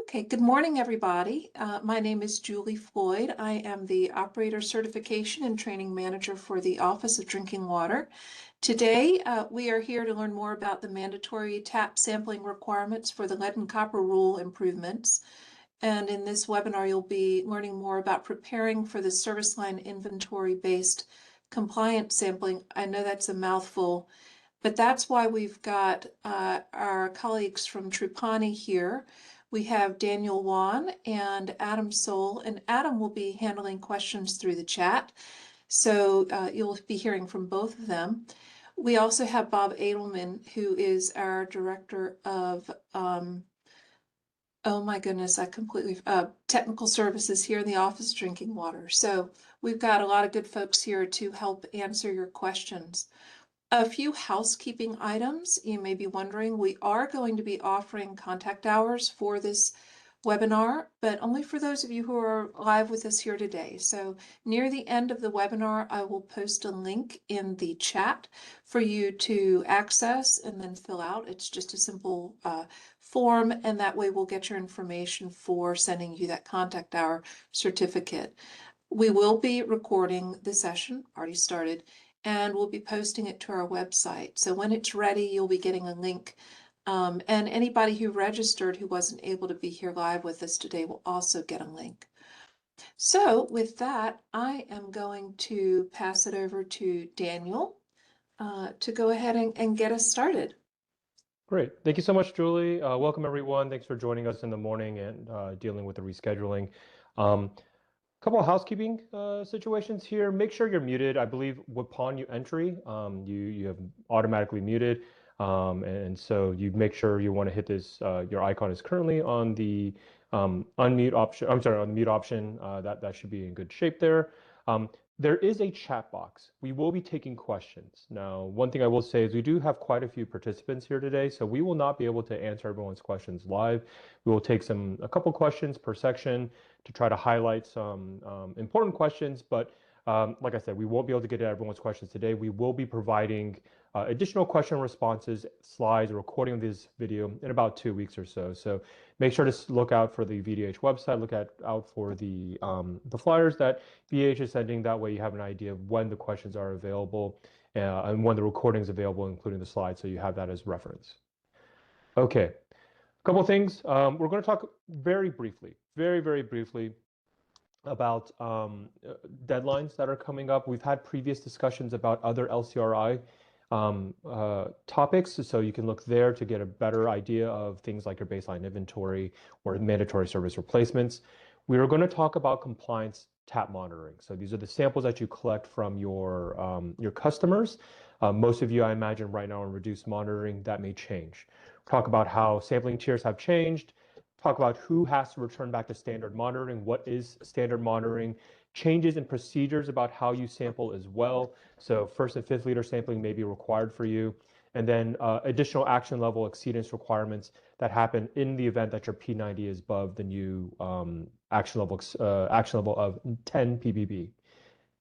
Okay, good morning, everybody. My name is Julie Floyd. I am the Operator Certification and Training Manager for the Office of Drinking Water. Today, we are here to learn more about the mandatory tap sampling requirements for the lead and copper rule improvements. And in this webinar, you'll be learning more about preparing for the service line inventory-based compliance sampling. I know that's a mouthful, but that's why we've got our colleagues from Trupani here. We have Daniel Wan and Adam Soul, and Adam will be handling questions through the chat. So you'll be hearing from both of them. We also have Bob Edelman, who is our Director of, oh my goodness, I completely, technical services here in the Office of Drinking Water. So we've got a lot of good folks here to help answer your questions. A few housekeeping items. You may be wondering, we are going to be offering contact hours for this webinar, but only for those of you who are live with us here today. So near the end of the webinar, I will post a link in the chat for you to access and then fill out. It's just a simple form, and that way we'll get your information for sending you that contact hour certificate. We will be recording the session, already started, and we'll be posting it to our website. So when it's ready, you'll be getting a link. And anybody who registered who wasn't able to be here live with us today will also get a link. So with that, I am going to pass it over to Daniel to go ahead and get us started. Great. Thank you so much, Julie. Welcome, everyone. Thanks for joining us in the morning and dealing with the rescheduling. Couple of housekeeping situations here. Make sure you're muted. I believe upon you entry, you have automatically muted. And so you make sure you want to hit this, your icon is currently on the unmute option. I'm sorry, on the mute option. That should be in good shape there. There is a chat box. We will be taking questions. Now, one thing I will say is we do have quite a few participants here today, so we will not be able to answer everyone's questions live. We will take a couple questions per section to try to highlight some important questions, but like I said, we won't be able to get to everyone's questions today. We will be providing additional question responses, slides, a recording of this video in about 2 weeks or so. So make sure to look out for the VDH website, look out for the flyers that VDH is sending. That way you have an idea of when the questions are available and when the recording is available, including the slides, so you have that as reference. Okay, a couple of things. We're going to talk very briefly about deadlines that are coming up. We've had previous discussions about other LCRI topics, so you can look there to get a better idea of things like your baseline inventory or mandatory service replacements. We are going to talk about compliance tap monitoring. So these are the samples that you collect from your customers. Most of you, I imagine, right now are in reduced monitoring. That may change. Talk about how sampling tiers have changed. Talk about who has to return back to standard monitoring, what is standard monitoring, changes in procedures about how you sample as well. So 1st and 5th liter sampling may be required for you. And then additional action level exceedance requirements that happen in the event that your P90 is above the new action level of 10 ppb.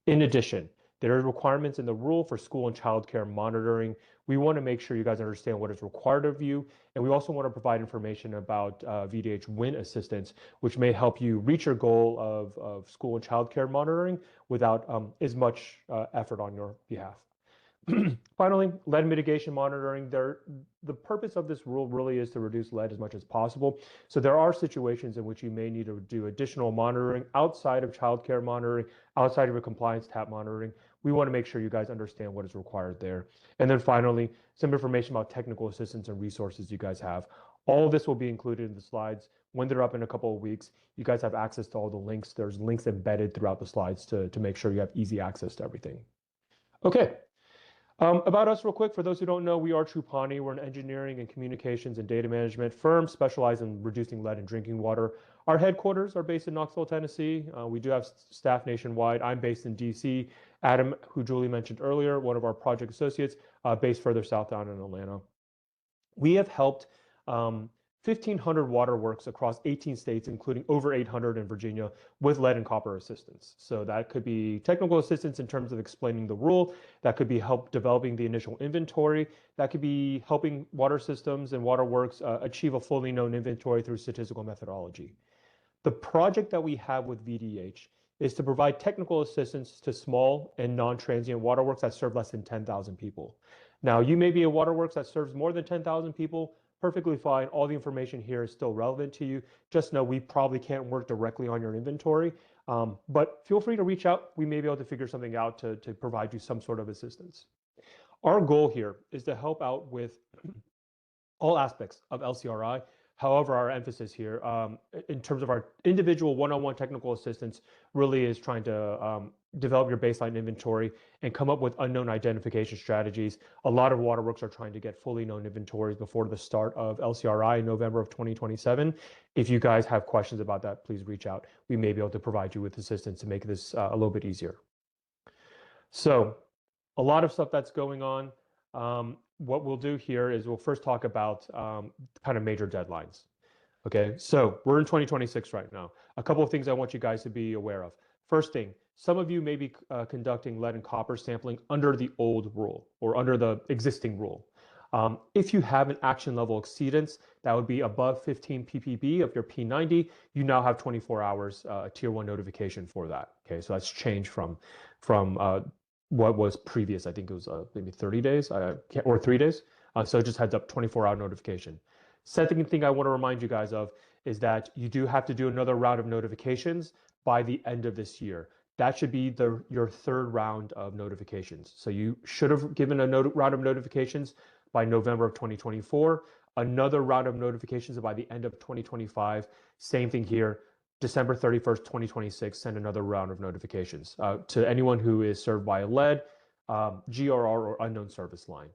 In addition, there are requirements in the rule for school and childcare monitoring. We want to make sure you guys understand what is required of you, and we also want to provide information about VDH WIN assistance, which may help you reach your goal of school and childcare monitoring without as much effort on your behalf. Finally, lead mitigation monitoring. The purpose of this rule really is to reduce lead as much as possible. So there are situations in which you may need to do additional monitoring outside of childcare monitoring, outside of your compliance tap monitoring. We want to make sure you guys understand what is required there. And then finally, some information about technical assistance and resources you guys have. All of this will be included in the slides. When they're up in a couple of weeks, you guys have access to all the links. There's links embedded throughout the slides to make sure you have easy access to everything. Okay. About us real quick, for those who don't know, we are Trupani. We're an engineering and communications and data management firm specialized in reducing lead in drinking water. Our headquarters are based in Knoxville, Tennessee. We do have staff nationwide. I'm based in DC. Adam, who Julie mentioned earlier, one of our project associates, based further south down in Atlanta. We have helped 1,500 waterworks across 18 states, including over 800 in Virginia, with lead and copper assistance. So that could be technical assistance in terms of explaining the rule. That could be help developing the initial inventory. That could be helping water systems and waterworks achieve a fully known inventory through statistical methodology. The project that we have with VDH is to provide technical assistance to small and non-transient waterworks that serve less than 10,000 people. Now, you may be a waterworks that serves more than 10,000 people, perfectly fine. All the information here is still relevant to you. Just know we probably can't work directly on your inventory, but feel free to reach out. We may be able to figure something out to provide you some sort of assistance. Our goal here is to help out with all aspects of LCRI. However, our emphasis here in terms of our individual one-on-one technical assistance really is trying to develop your baseline inventory and come up with unknown identification strategies. A lot of waterworks are trying to get fully known inventories before the start of LCRI in November of 2027. If you guys have questions about that, please reach out. We may be able to provide you with assistance to make this a little bit easier. So a lot of stuff that's going on. What we'll do here is we'll first talk about kind of major deadlines. Okay, so we're in 2026 right now. A couple of things I want you guys to be aware of. First thing, some of you may be conducting lead and copper sampling under the old rule or under the existing rule. If you have an action level exceedance that would be above 15 ppb of your P90, you now have 24 hours tier 1 notification for that. Okay, so that's changed from what was previous. I think it was maybe 30 days or 3 days. So it just heads up 24-hour notification. Second thing I want to remind you guys of is that you do have to do another round of notifications by the end of this year. That should be your third round of notifications. So you should have given a round of notifications by November of 2024, another round of notifications by the end of 2025. Same thing here. December 31st, 2026, send another round of notifications to anyone who is served by a lead, GRR, or unknown service line.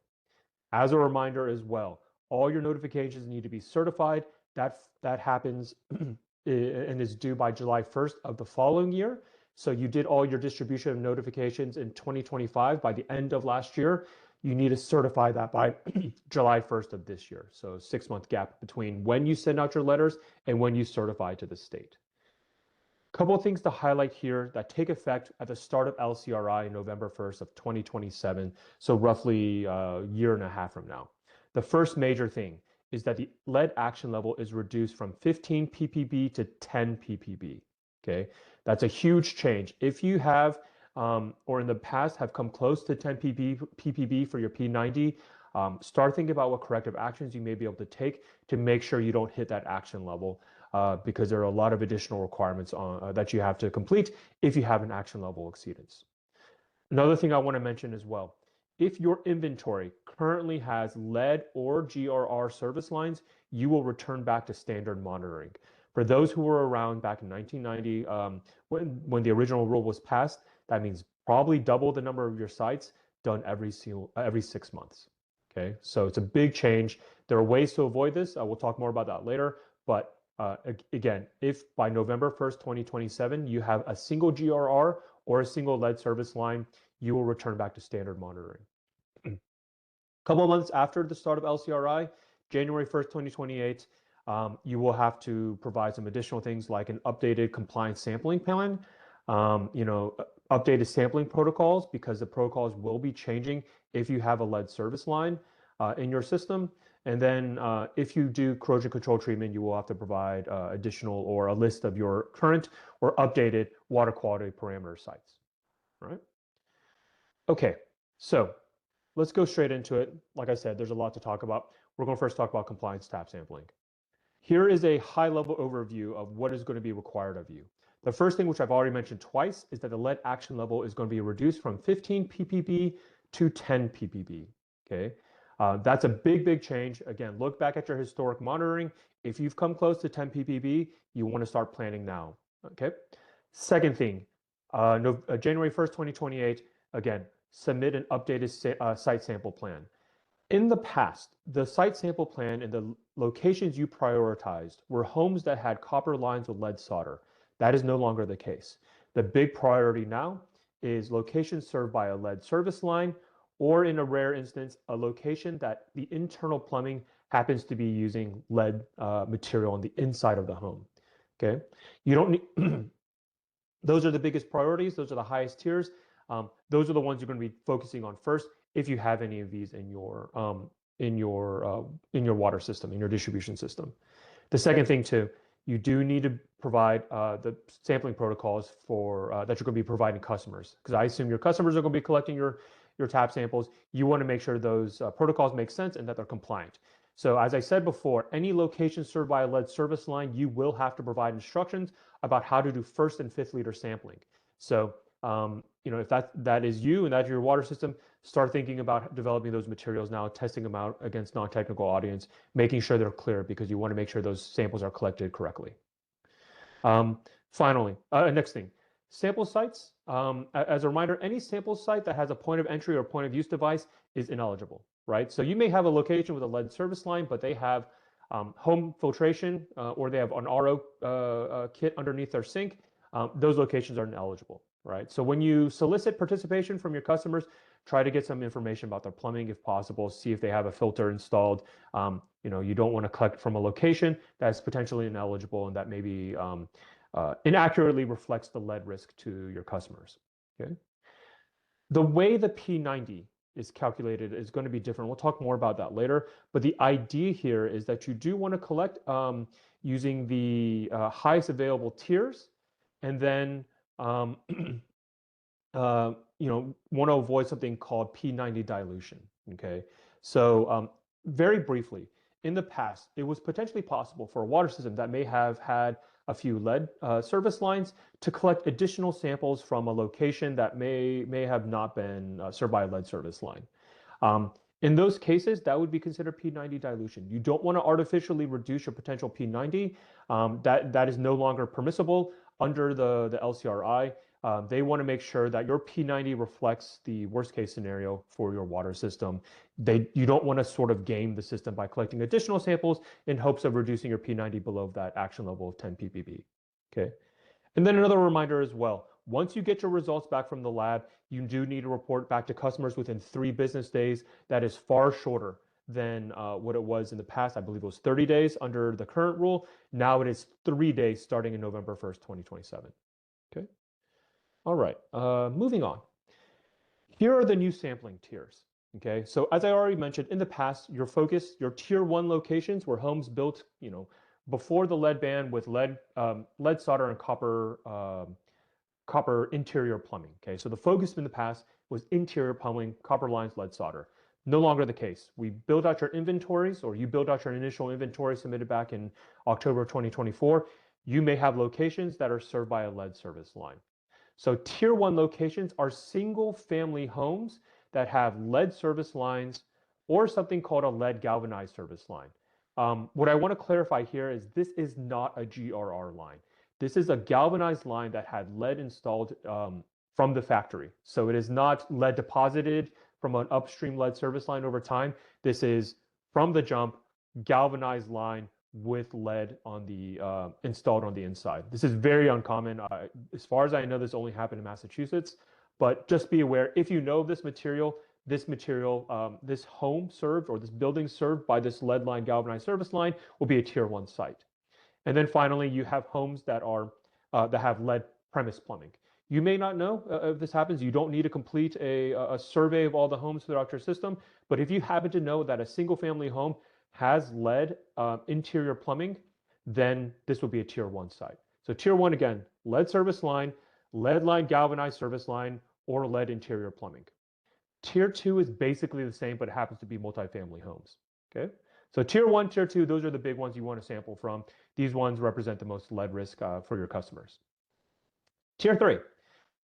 As a reminder as well, all your notifications need to be certified. That happens and is due by July 1st of the following year. So you did all your distribution of notifications in 2025 by the end of last year. You need to certify that by July 1st of this year. So 6-month gap between when you send out your letters and when you certify to the state. Couple of things to highlight here that take effect at the start of LCRI, November 1st of 2027, so roughly a year and a half from now. The first major thing is that the lead action level is reduced from 15 ppb to 10 ppb. Okay, that's a huge change. If you have, or in the past have come close to 10 ppb for your P90, start thinking about what corrective actions you may be able to take to make sure you don't hit that action level. Because there are a lot of additional requirements that you have to complete if you have an action level exceedance. Another thing I want to mention as well, if your inventory currently has lead or GRR service lines, you will return back to standard monitoring. For those who were around back in 1990, when the original rule was passed, that means probably double the number of your sites done every 6 months. Okay, so it's a big change. There are ways to avoid this. We'll talk more about that later, but again, if by November 1st, 2027, you have a single GRR or a single lead service line, you will return back to standard monitoring. A couple of months after the start of LCRI, January 1st, 2028, you will have to provide some additional things like an updated compliance sampling plan, updated sampling protocols, because the protocols will be changing if you have a lead service line in your system. And then if you do corrosion control treatment, you will have to provide additional or a list of your current or updated water quality parameter sites. All right. Okay, so let's go straight into it. Like I said, there's a lot to talk about. We're going to first talk about compliance tap sampling. Here is a high-level overview of what is going to be required of you. The first thing, which I've already mentioned twice, is that the lead action level is going to be reduced from 15 ppb to 10 ppb. Okay. That's a big change. Again, look back at your historic monitoring. If you've come close to 10 ppb, you want to start planning now. Okay. Second thing, January 1st, 2028, again, submit an updated site sample plan. In the past, the site sample plan and the locations you prioritized were homes that had copper lines with lead solder. That is no longer the case. The big priority now is locations served by a lead service line, or in a rare instance, a location that the internal plumbing happens to be using lead material on the inside of the home. Okay, you don't need. Those are the biggest priorities. Those are the highest tiers. Those are the ones you're going to be focusing on first if you have any of these in your water system, in your distribution system. The second thing too, you do need to provide the sampling protocols for that you're going to be providing customers, because I assume your customers are going to be collecting your tap samples. You want to make sure those protocols make sense and that they're compliant. So as I said before, any location served by a lead service line, you will have to provide instructions about how to do first and fifth liter sampling. So if that is you and that's your water system, start thinking about developing those materials now, testing them out against non-technical audience, making sure they're clear, because you want to make sure those samples are collected correctly. Finally, next thing, sample sites. As a reminder, any sample site that has a point of entry or point of use device is ineligible, right? So you may have a location with a lead service line, but they have home filtration or they have an RO kit underneath their sink. Those locations are ineligible, right? So when you solicit participation from your customers, try to get some information about their plumbing if possible, see if they have a filter installed. You don't want to collect from a location that's potentially ineligible and that maybe inaccurately reflects the lead risk to your customers. Okay. The way the P90 is calculated is going to be different. We'll talk more about that later. But the idea here is that you do want to collect using the highest available tiers, and then want to avoid something called P90 dilution. Okay, so very briefly, in the past, it was potentially possible for a water system that may have had a few lead service lines to collect additional samples from a location that may have not been served by a lead service line. In those cases, that would be considered P90 dilution. You don't want to artificially reduce your potential P90. That is no longer permissible under the LCRI. They want to make sure that your P90 reflects the worst case scenario for your water system. You don't want to sort of game the system by collecting additional samples in hopes of reducing your P90 below that action level of 10 ppb. Okay. And then another reminder as well, once you get your results back from the lab, you do need to report back to customers within 3 business days. That is far shorter than what it was in the past. I believe it was 30 days under the current rule. Now it is 3 days starting in November 1st, 2027. Okay. All right, moving on. Here are the new sampling tiers. Okay, so as I already mentioned, in the past, your tier 1 locations were homes built, before the lead ban with lead solder and copper interior plumbing. Okay, so the focus in the past was interior plumbing, copper lines, lead solder. No longer the case. We build out your inventories, or you build out your initial inventory submitted back in October 2024. You may have locations that are served by a lead service line. So tier 1 locations are single family homes that have lead service lines or something called a lead galvanized service line. What I want to clarify here is this is not a GRR line. This is a galvanized line that had lead installed from the factory. So it is not lead deposited from an upstream lead service line over time. This is from the jump, galvanized line with lead on the installed on the inside. This is very uncommon. As far as I know, this only happened in Massachusetts, but just be aware, if you know of this material, this home served or this building served by this lead line galvanized service line will be a tier 1 site. And then finally, you have homes that have lead premise plumbing. You may not know if this happens. You don't need to complete a survey of all the homes throughout your system, but if you happen to know that a single family home has lead interior plumbing, then this will be a tier 1 site. So tier 1, again, lead service line, lead line galvanized service line, or lead interior plumbing. Tier 2 is basically the same, but it happens to be multifamily homes. Okay, so tier 1, tier 2, those are the big ones you want to sample from. These ones represent the most lead risk for your customers. Tier 3,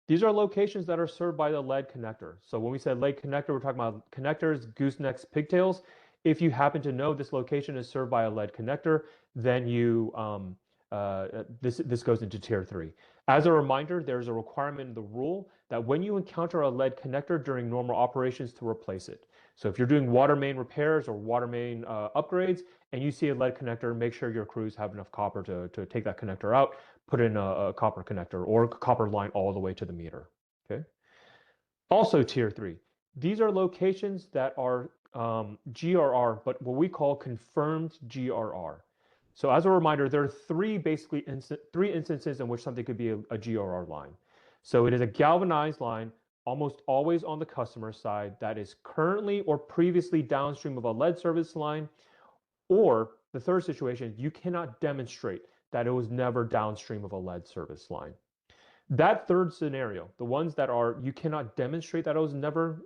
these are locations that are served by the lead connector. So when we said lead connector, we're talking about connectors, goosenecks, pigtails. If you happen to know this location is served by a lead connector, then this goes into tier 3. As a reminder, there's a requirement in the rule that when you encounter a lead connector during normal operations, to replace it. So if you're doing water main repairs or water main upgrades and you see a lead connector, make sure your crews have enough copper to take that connector out, put in a copper connector or copper line all the way to the meter. Okay. Also tier 3. These are locations that are GRR, but what we call confirmed GRR. So as a reminder, there are three instances in which something could be a GRR line. So it is a galvanized line, almost always on the customer side, that is currently or previously downstream of a lead service line, or the third situation, you cannot demonstrate that it was never downstream of a lead service line. That third scenario, the ones that are you cannot demonstrate that it was never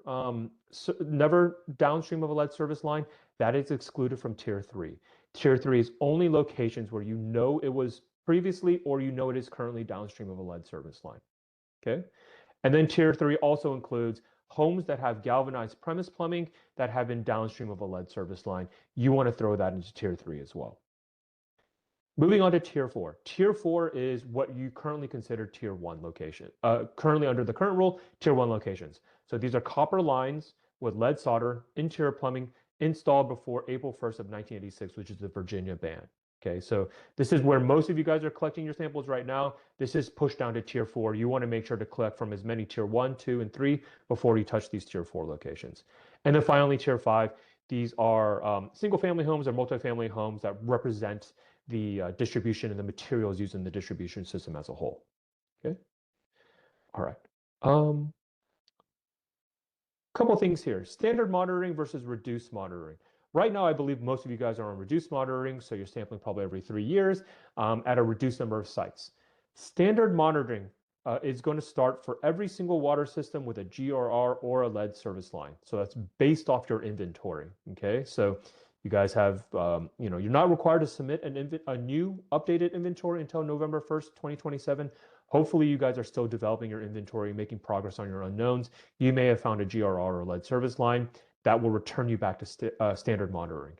downstream of a lead service line, that is excluded from Tier 3. Tier 3 is only locations where you know it was previously or you know it is currently downstream of a lead service line. Okay? And then Tier 3 also includes homes that have galvanized premise plumbing that have been downstream of a lead service line. You want to throw that into Tier 3 as well. Moving on to Tier 4. Tier 4 is what you currently consider Tier 1 location. Currently under the current rule, Tier 1 locations. So these are copper lines with lead solder, interior plumbing installed before April 1st of 1986, which is the Virginia ban. Okay, so this is where most of you guys are collecting your samples right now. This is pushed down to Tier 4. You want to make sure to collect from as many Tier 1, 2, and 3 before you touch these Tier 4 locations. And then finally, Tier 5. These are single-family homes or multifamily homes that represent the distribution and the materials used in the distribution system as a whole. Okay. All right. Couple things here. Standard monitoring versus reduced monitoring. Right now, I believe most of you guys are on reduced monitoring, so you're sampling probably every 3 years at a reduced number of sites. Standard monitoring is going to start for every single water system with a GRR or a lead service line. So that's based off your inventory. Okay, so you guys have, you're not required to submit a new updated inventory until November 1st, 2027. Hopefully you guys are still developing your inventory, making progress on your unknowns. You may have found a GRR or lead service line that will return you back to standard monitoring.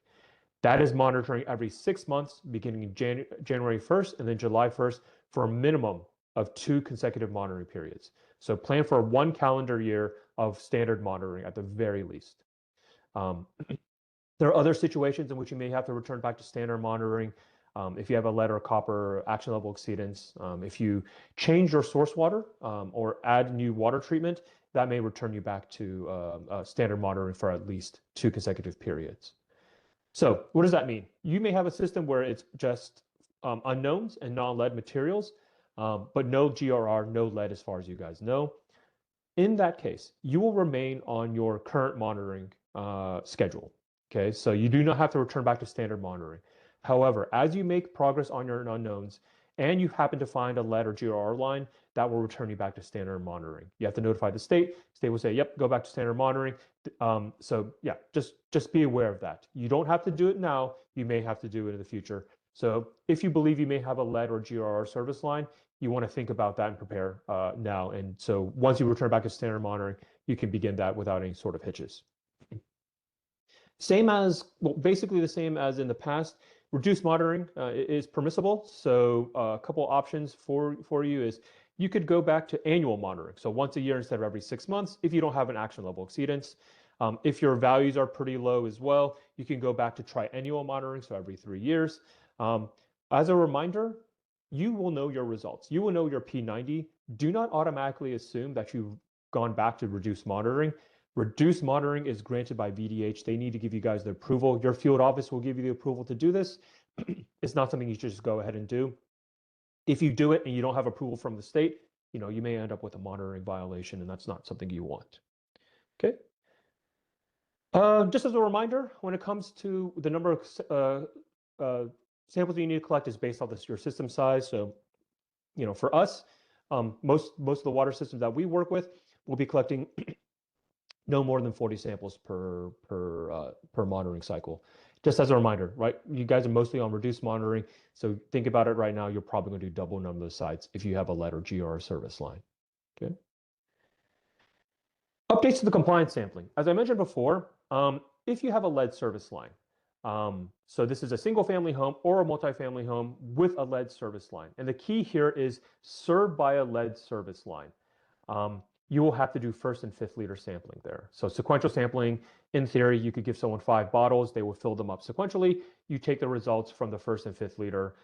That is monitoring every 6 months, beginning January 1st and then July 1st for a minimum of 2 consecutive monitoring periods. So plan for 1 calendar year of standard monitoring at the very least. There are other situations in which you may have to return back to standard monitoring. If you have a lead or copper action level exceedance, if you change your source water or add new water treatment, that may return you back to standard monitoring for at least 2 consecutive periods. So what does that mean? You may have a system where it's just unknowns and non-lead materials, but no GRR, no lead as far as you guys know. In that case, you will remain on your current monitoring schedule. Okay, so you do not have to return back to standard monitoring. However, as you make progress on your unknowns and you happen to find a lead or GRR line, that will return you back to standard monitoring. You have to notify the state. State will say, yep, go back to standard monitoring. So yeah, just be aware of that. You don't have to do it now. You may have to do it in the future. So if you believe you may have a lead or GRR service line, you want to think about that and prepare now. And so once you return back to standard monitoring, you can begin that without any sort of hitches. Same as, well, basically the same as in the past. Reduced monitoring is permissible. So a couple options for you is you could go back to annual monitoring. So once a year instead of every 6 months, if you don't have an action level exceedance. If your values are pretty low as well, you can go back to triennial monitoring, so every 3 years. As a reminder, you will know your results. You will know your P90. Do not automatically assume that you've gone back to reduced monitoring. Reduced monitoring is granted by VDH. They need to give you guys the approval. Your field office will give you the approval to do this. It's not something you should just go ahead and do. If you do it and you don't have approval from the state, you may end up with a monitoring violation, and that's not something you want. Okay. Just as a reminder, when it comes to the number of samples you need to collect is based off your system size. So, for us, most of the water systems that we work with will be collecting no more than 40 samples per monitoring cycle. Just as a reminder, right? You guys are mostly on reduced monitoring, so think about it right now. You're probably going to do double number of sites if you have a lead or GR service line. Okay. Updates to the compliance sampling. As I mentioned before, if you have a lead service line, so this is a single family home or a multifamily home with a lead service line. And the key here is served by a lead service line. You will have to do 1st and 5th liter sampling there. So sequential sampling, in theory, you could give someone 5 bottles. They will fill them up sequentially. You take the results from the 1st and 5th liter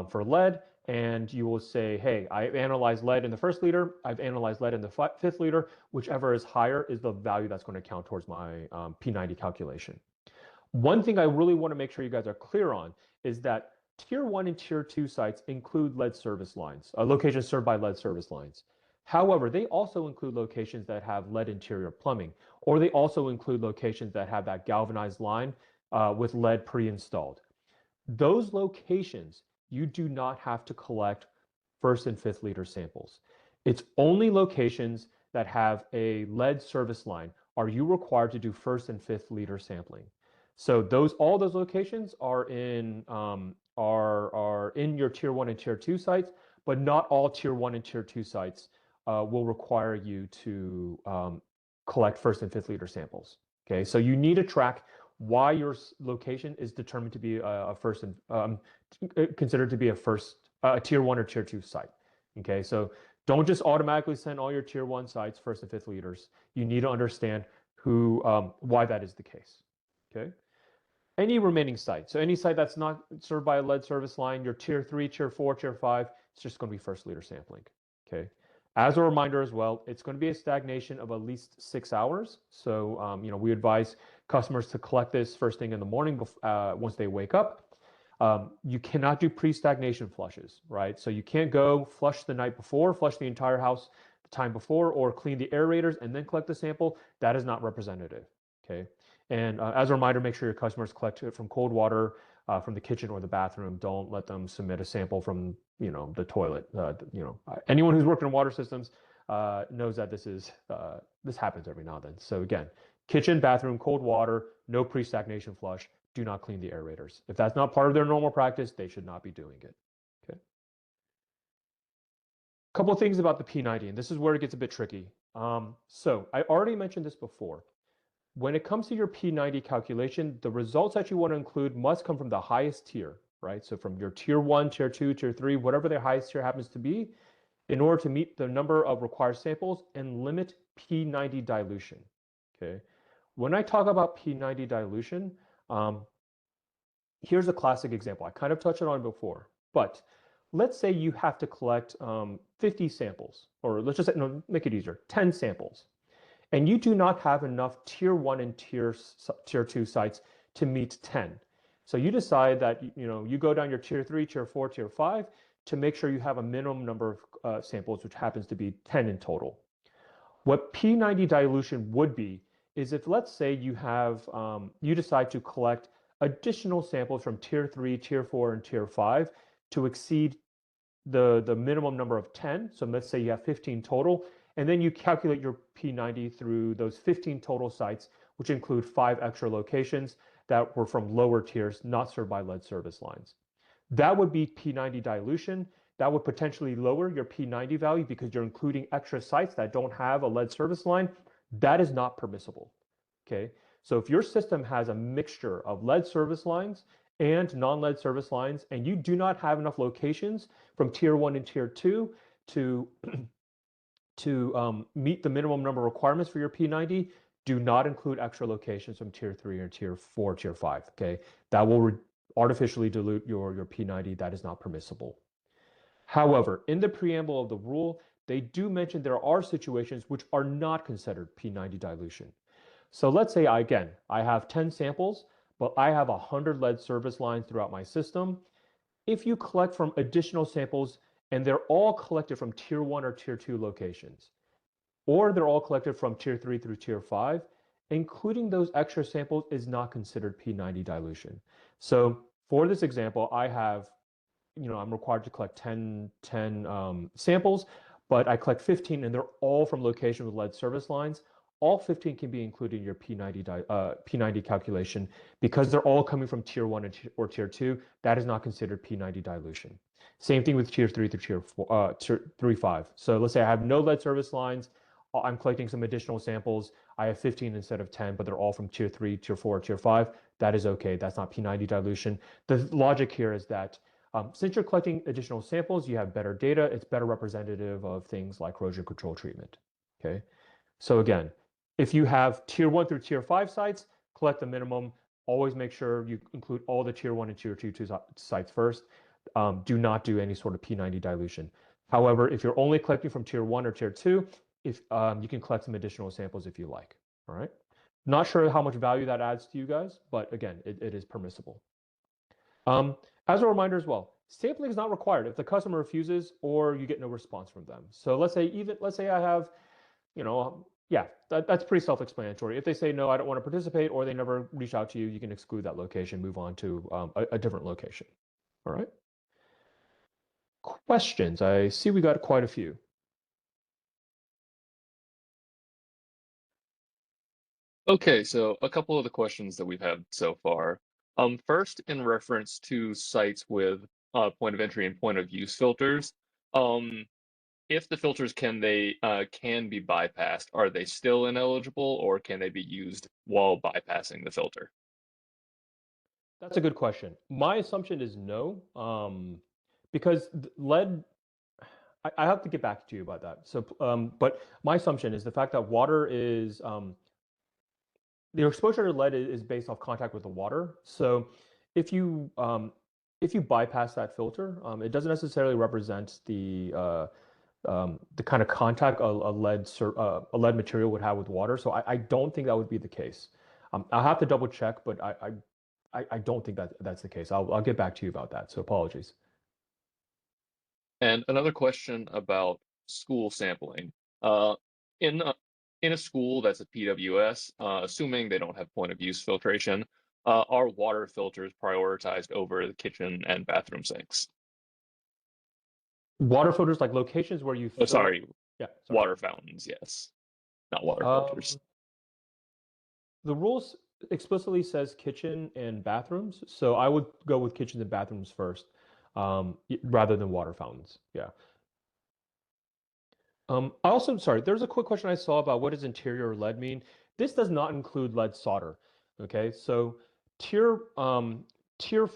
for lead, and you will say, hey, I've analyzed lead in the first liter, I've analyzed lead in the fifth liter, whichever is higher is the value that's going to count towards my P90 calculation. One thing I really want to make sure you guys are clear on is that tier 1 and tier 2 sites include lead service lines, locations served by lead service lines. However, they also include locations that have lead interior plumbing, or they also include locations that have that galvanized line with lead pre-installed. Those locations, you do not have to collect first and fifth liter samples. It's only locations that have a lead service line are you required to do first and fifth liter sampling. So all those locations are in your tier 1 and tier 2 sites, but not all tier 1 and tier 2 sites will require you to collect first and fifth liter samples. Okay, so you need to track why your location is determined to be considered to be a tier 1 or tier 2 site. Okay, so don't just automatically send all your tier 1 sites first and fifth liters. You need to understand why that is the case. Okay, any remaining site, so any site that's not served by a lead service line, your tier 3, tier 4, tier 5, it's just going to be first liter sampling. Okay. As a reminder as well, it's going to be a stagnation of at least 6 hours. So, we advise customers to collect this first thing in the morning once they wake up. You cannot do pre-stagnation flushes, right? So you can't go flush the night before, flush the entire house the time before, or clean the aerators and then collect the sample. That is not representative, okay? And as a reminder, make sure your customers collect it from cold water, from the kitchen or the bathroom. Don't let them submit a sample from the toilet. Anyone who's worked in water systems knows that this happens every now and then. So again, kitchen, bathroom, cold water, no pre-stagnation flush. Do not clean the aerators. If that's not part of their normal practice, they should not be doing it. Okay. A couple of things about the P90, and this is where it gets a bit tricky. So I already mentioned this before. When it comes to your P90 calculation, the results that you want to include must come from the highest tier, right? So from your tier 1, tier 2, tier 3, whatever their highest tier happens to be, in order to meet the number of required samples and limit P90 dilution, okay? When I talk about P90 dilution, here's a classic example. I kind of touched on it before, but let's say you have to collect 50 samples, or let's just say, no, make it easier, 10 samples. And you do not have enough tier 1 and tier 2 sites to meet 10. So you decide that you go down your tier 3, tier 4, tier 5 to make sure you have a minimum number of samples, which happens to be 10 in total. What P90 dilution would be is if, let's say, you decide to collect additional samples from tier 3, tier 4, and tier 5 to exceed the minimum number of 10. So let's say you have 15 total, and then you calculate your P90 through those 15 total sites, which include 5 extra locations that were from lower tiers not served by lead service lines. That would be P90 dilution. That would potentially lower your P90 value because you're including extra sites that don't have a lead service line. That is not permissible, okay? So if your system has a mixture of lead service lines and non-lead service lines, and you do not have enough locations from tier 1 and tier 2 to meet the minimum number of requirements for your P90, do not include extra locations from tier 3 or tier 4, tier 5, okay? That will artificially dilute your P90. That is not permissible. However, in the preamble of the rule, they do mention there are situations which are not considered P90 dilution. So let's say, I have 10 samples, but I have 100 lead service lines throughout my system. If you collect from additional samples and they're all collected from tier 1 or tier 2 locations, or they're all collected from tier 3 through tier 5, including those extra samples is not considered P90 dilution. So for this example, I have, I'm required to collect 10 samples, but I collect 15 and they're all from locations with lead service lines. All 15 can be included in your P90 calculation because they're all coming from tier 1 or tier 2. That is not considered P90 dilution. Same thing with tier 3 through tier 3, 5. So let's say I have no lead service lines. I'm collecting some additional samples. I have 15 instead of 10, but they're all from tier 3, tier 4, tier 5. That is okay. That's not P90 dilution. The logic here is that since you're collecting additional samples, you have better data. It's better representative of things like corrosion control treatment. Okay. So again, if you have tier 1 through tier 5 sites, collect the minimum. Always make sure you include all the tier 1 and tier 2 sites first. do not do any sort of P90 dilution. However, if you're only collecting from tier 1 or tier 2, if you can collect some additional samples if you like. All right. Not sure how much value that adds to you guys, but again, it is permissible. As a reminder as well, sampling is not required if the customer refuses or you get no response from them. So let's say I have, yeah, that's pretty self-explanatory. If they say no, I don't want to participate, or they never reach out to you, you can exclude that location, move on to a different location. All right. Questions? I see we got quite a few. Okay, so a couple of the questions that we've had so far. First, in reference to sites with point of entry and point of use filters, if the filters can be bypassed, are they still ineligible, or can they be used while bypassing the filter? That's a good question. My assumption is no, because lead. I have to get back to you about that. So, but my assumption is the fact that water is the exposure to lead is based off contact with the water. So if you bypass that filter, it doesn't necessarily represent the kind of contact a lead material would have with water. So I don't think that would be the case. I'll have to double check, but I don't think that's the case. I'll get back to you about that. So apologies. And another question about school sampling. Uh, in a, in a school that's a PWS, assuming they don't have point of use filtration, are water filters prioritized over the kitchen and bathroom sinks? Water filters, like locations where you Oh, fill up. sorry, Yeah, sorry. water fountains, yes, not water filters. Um, the rules explicitly says kitchen and bathrooms, so I would go with kitchens and bathrooms first, rather than water fountains. Yeah. I also, sorry, there's a quick question I saw about what does interior lead mean? This does not include lead solder. Okay, so tier um, tier f-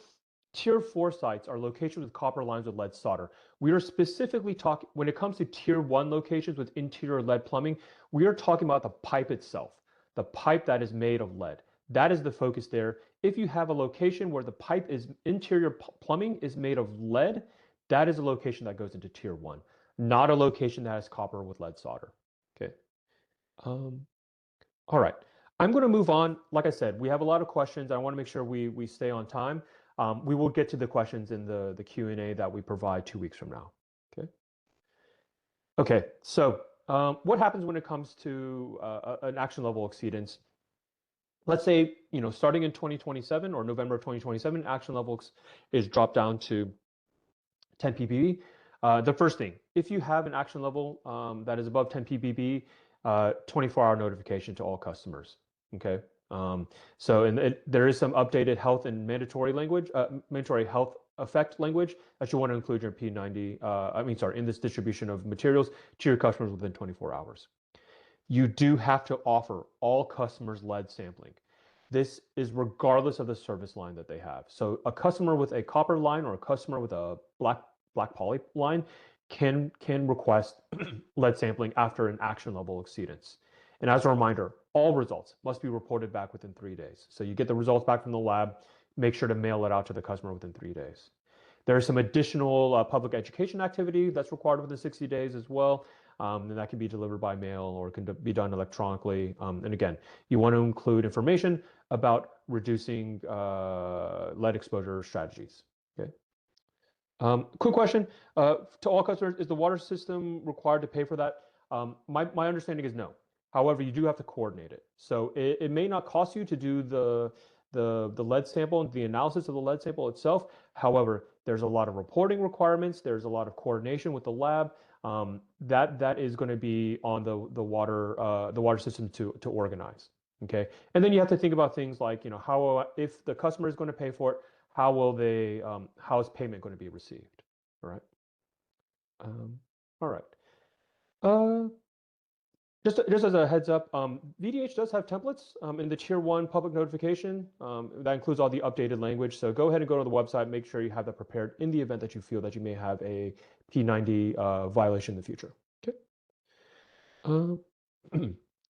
tier 4 sites are locations with copper lines with lead solder. We are specifically talking when it comes to tier 1 locations with interior lead plumbing, we are talking about the pipe itself, the pipe that is made of lead. That is the focus there. If you have a location where the pipe is interior plumbing is made of lead, that is a location that goes into tier 1, not a location that has copper with lead solder. Okay. Um, all right. I'm going to move on. Like I said, we have a lot of questions. I want to make sure we stay on time. We will get to the questions in the Q&A that we provide 2 weeks from now. Okay. Okay. So what happens when it comes to an action level exceedance? Let's say, starting in 2027 or November of 2027, action level is dropped down to 10 ppb. The first thing, if you have an action level that is above 10 ppb, 24-hour notification to all customers. Okay. So there is some updated health and mandatory health effect language that you want to include in your P90. In this distribution of materials to your customers within 24 hours. You do have to offer all customers lead sampling. This is regardless of the service line that they have. So a customer with a copper line or a customer with a black poly line can request lead sampling after an action level exceedance. And as a reminder, all results must be reported back within 3 days. So you get the results back from the lab, make sure to mail it out to the customer within 3 days. There's some additional public education activity that's required within 60 days as well. And that can be delivered by mail or it can be done electronically. And again, you want to include information about reducing lead exposure strategies. Okay. Quick question to all customers: is the water system required to pay for that? My understanding is no. However, you do have to coordinate it. So it may not cost you to do the lead sample and the analysis of the lead sample itself. However, there's a lot of reporting requirements. There's a lot of coordination with the lab. That is going to be on the water system to organize. Okay, and then you have to think about things like how if the customer is going to pay for it, how is payment going to be received? All right. All right. Uh, just as a heads up, VDH does have templates in the tier 1 public notification. That includes all the updated language. So go ahead and go to the website, make sure you have that prepared in the event that you feel that you may have a P90 violation in the future. Okay.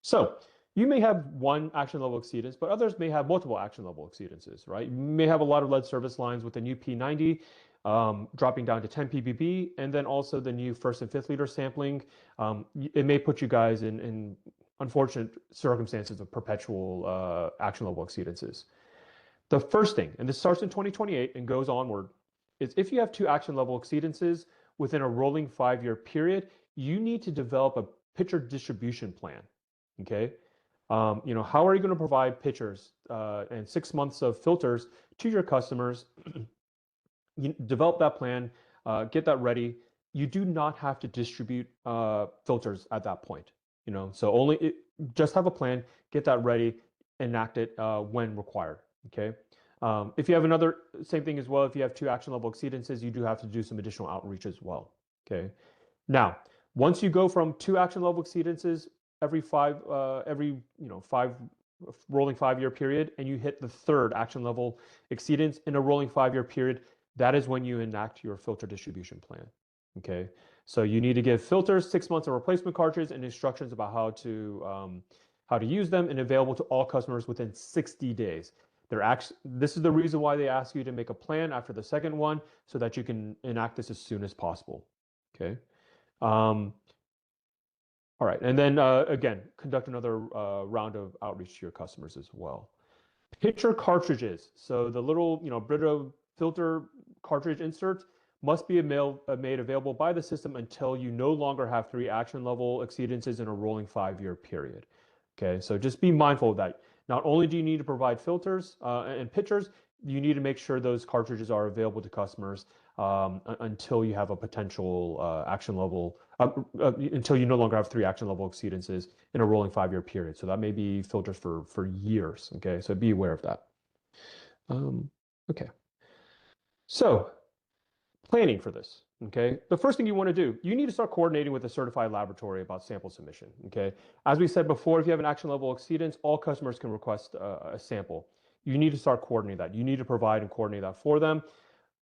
So you may have one action level exceedance, but others may have multiple action level exceedances, right? You may have a lot of lead service lines with a new P90. dropping down to 10 ppb, and then also the new 1st and 5th liter sampling. It may put you guys in unfortunate circumstances of perpetual action level exceedances. The first thing, and this starts in 2028 and goes onward, is if you have 2 action level exceedances within a rolling 5-year period, you need to develop a pitcher distribution plan. Okay, how are you going to provide pitchers and 6 months of filters to your customers? You develop that plan, get that ready. You do not have to distribute filters at that point. So just have a plan, get that ready, enact it when required. Okay. If you have same thing as well, if you have 2 action level exceedances, you do have to do some additional outreach as well. Okay. Now, once you go from 2 action level exceedances every 5 rolling 5-year period, and you hit the 3rd action level exceedance in a rolling 5-year period, that is when you enact your filter distribution plan. Okay, so you need to give filters 6 months of replacement cartridges and instructions about how to use them, and available to all customers within 60 days. This is the reason why they ask you to make a plan after the 2nd one, so that you can enact this as soon as possible. Okay. All right, and then again, conduct another round of outreach to your customers as well. Pitcher cartridges. So the little, Brita filter cartridge inserts must be made available by the system until you no longer have 3 action level exceedances in a rolling 5-year period. Okay, so just be mindful of that. Not only do you need to provide filters and pitchers, you need to make sure those cartridges are available to customers until you have a potential action level, until you no longer have 3 action level exceedances in a rolling 5-year period. So that may be filters for years. Okay, so be aware of that. Okay, so planning for this. Okay, the first thing you want to do, you need to start coordinating with a certified laboratory about sample submission. Okay, as we said before, if you have an action level exceedance, all customers can request a sample. You need to start coordinating that. You need to provide and coordinate that for them.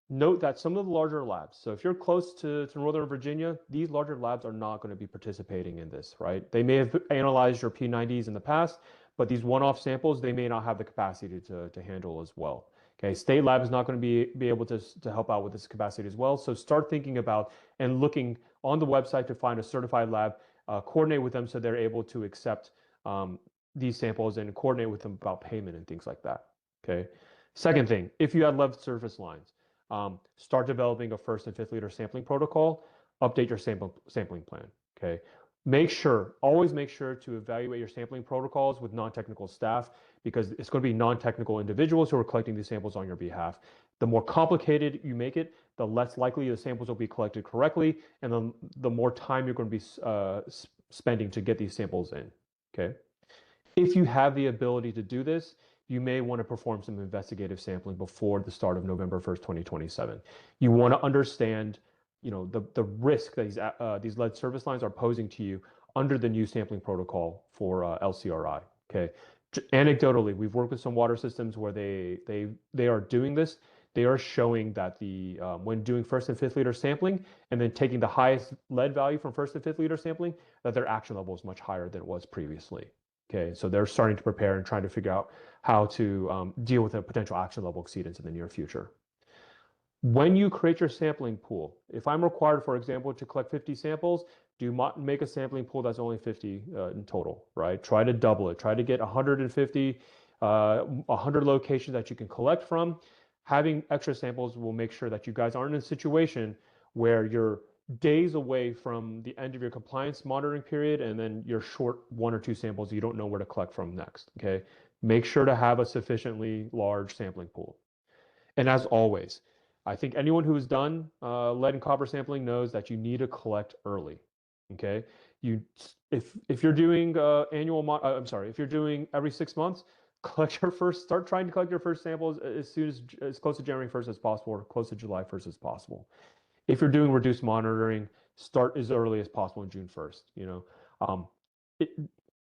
Note that some of the larger labs, so if you're close to Northern Virginia, these larger labs are not going to be participating in this, right? They may have analyzed your P90s in the past, but these one-off samples, they may not have the capacity to handle as well. Okay, state lab is not going to be able to help out with this capacity as well. So start thinking about and looking on the website to find a certified lab, coordinate with them so they're able to accept these samples, and coordinate with them about payment and things like that. Okay. Second thing, if you have lead surface lines, start developing a 1st and 5th liter sampling protocol, update your sampling plan. Okay. Always make sure to evaluate your sampling protocols with non-technical staff, because it's going to be non-technical individuals who are collecting these samples on your behalf. The more complicated you make it, the less likely the samples will be collected correctly, and the more time you're going to be spending to get these samples in. Okay. If you have the ability to do this, you may want to perform some investigative sampling before the start of November 1st, 2027. You want to understand, the risk that these lead service lines are posing to you under the new sampling protocol for LCRI. Okay. Anecdotally, we've worked with some water systems where they are doing this. They are showing that when doing 1st and 5th liter sampling, and then taking the highest lead value from 1st and 5th liter sampling, that their action level is much higher than it was previously. Okay, so they're starting to prepare and trying to figure out how to deal with a potential action level exceedance in the near future. When you create your sampling pool, if I'm required, for example, to collect 50 samples, do not make a sampling pool that's only 50 in total, right? Try to double it. Try to get 150, 100 locations that you can collect from. Having extra samples will make sure that you guys aren't in a situation where you're days away from the end of your compliance monitoring period, and then you're short 1 or 2 samples you don't know where to collect from next. Okay, make sure to have a sufficiently large sampling pool. And as always, I think anyone who has done lead and copper sampling knows that you need to collect early. Okay, if you're doing if you're doing every 6 months, start trying to collect your first samples as close to January 1st as possible, or close to July 1st as possible. If you're doing reduced monitoring, start as early as possible in June 1st.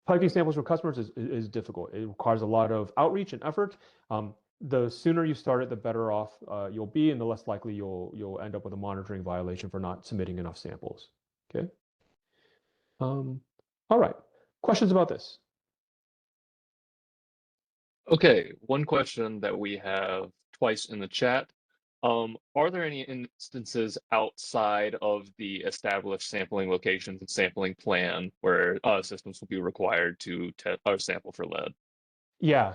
Collecting samples from customers is difficult. It requires a lot of outreach and effort. The sooner you start it, the better off you'll be, and the less likely you'll end up with a monitoring violation for not submitting enough samples. Okay. All right. Questions about this? Okay, one question that we have twice in the chat Are there any instances outside of the established sampling locations and sampling plan where systems will be required to sample for lead? Yeah,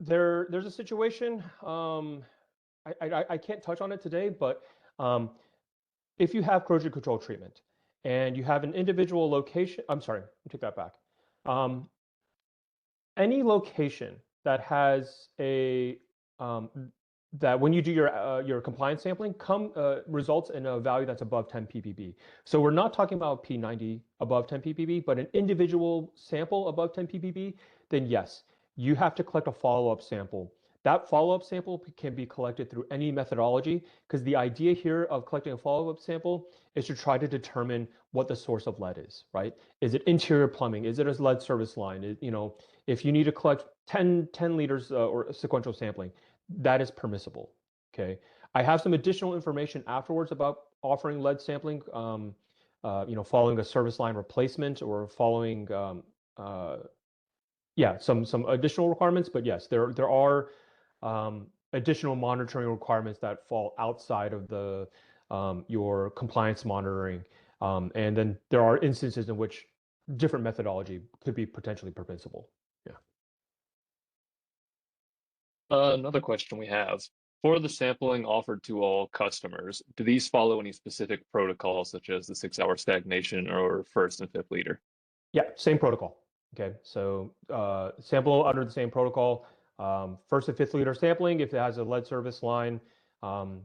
there's a situation. I can't touch on it today, but um, if you have corrosion control treatment and you have an individual location, I'm sorry, let me take that back. Um, any location that has a that when you do your compliance sampling results in a value that's above 10 ppb. So we're not talking about P90 above 10 ppb, but an individual sample above 10 ppb, then yes, you have to collect a follow-up sample. That follow-up sample can be collected through any methodology, because the idea here of collecting a follow-up sample is to try to determine what the source of lead is, right? Is it interior plumbing? Is it a lead service line? If you need to collect 10 liters or sequential sampling, that is permissible. Okay. I have some additional information afterwards about offering lead sampling, following a service line replacement or following, some additional requirements. But yes, there are additional monitoring requirements that fall outside of your compliance monitoring. And then there are instances in which different methodology could be potentially permissible. Yeah. Another question we have. For the sampling offered to all customers, do these follow any specific protocols such as the 6-hour stagnation or first and fifth liter? Yeah, same protocol. Okay, so sample under the same protocol. First and fifth liter sampling if it has a lead service line, and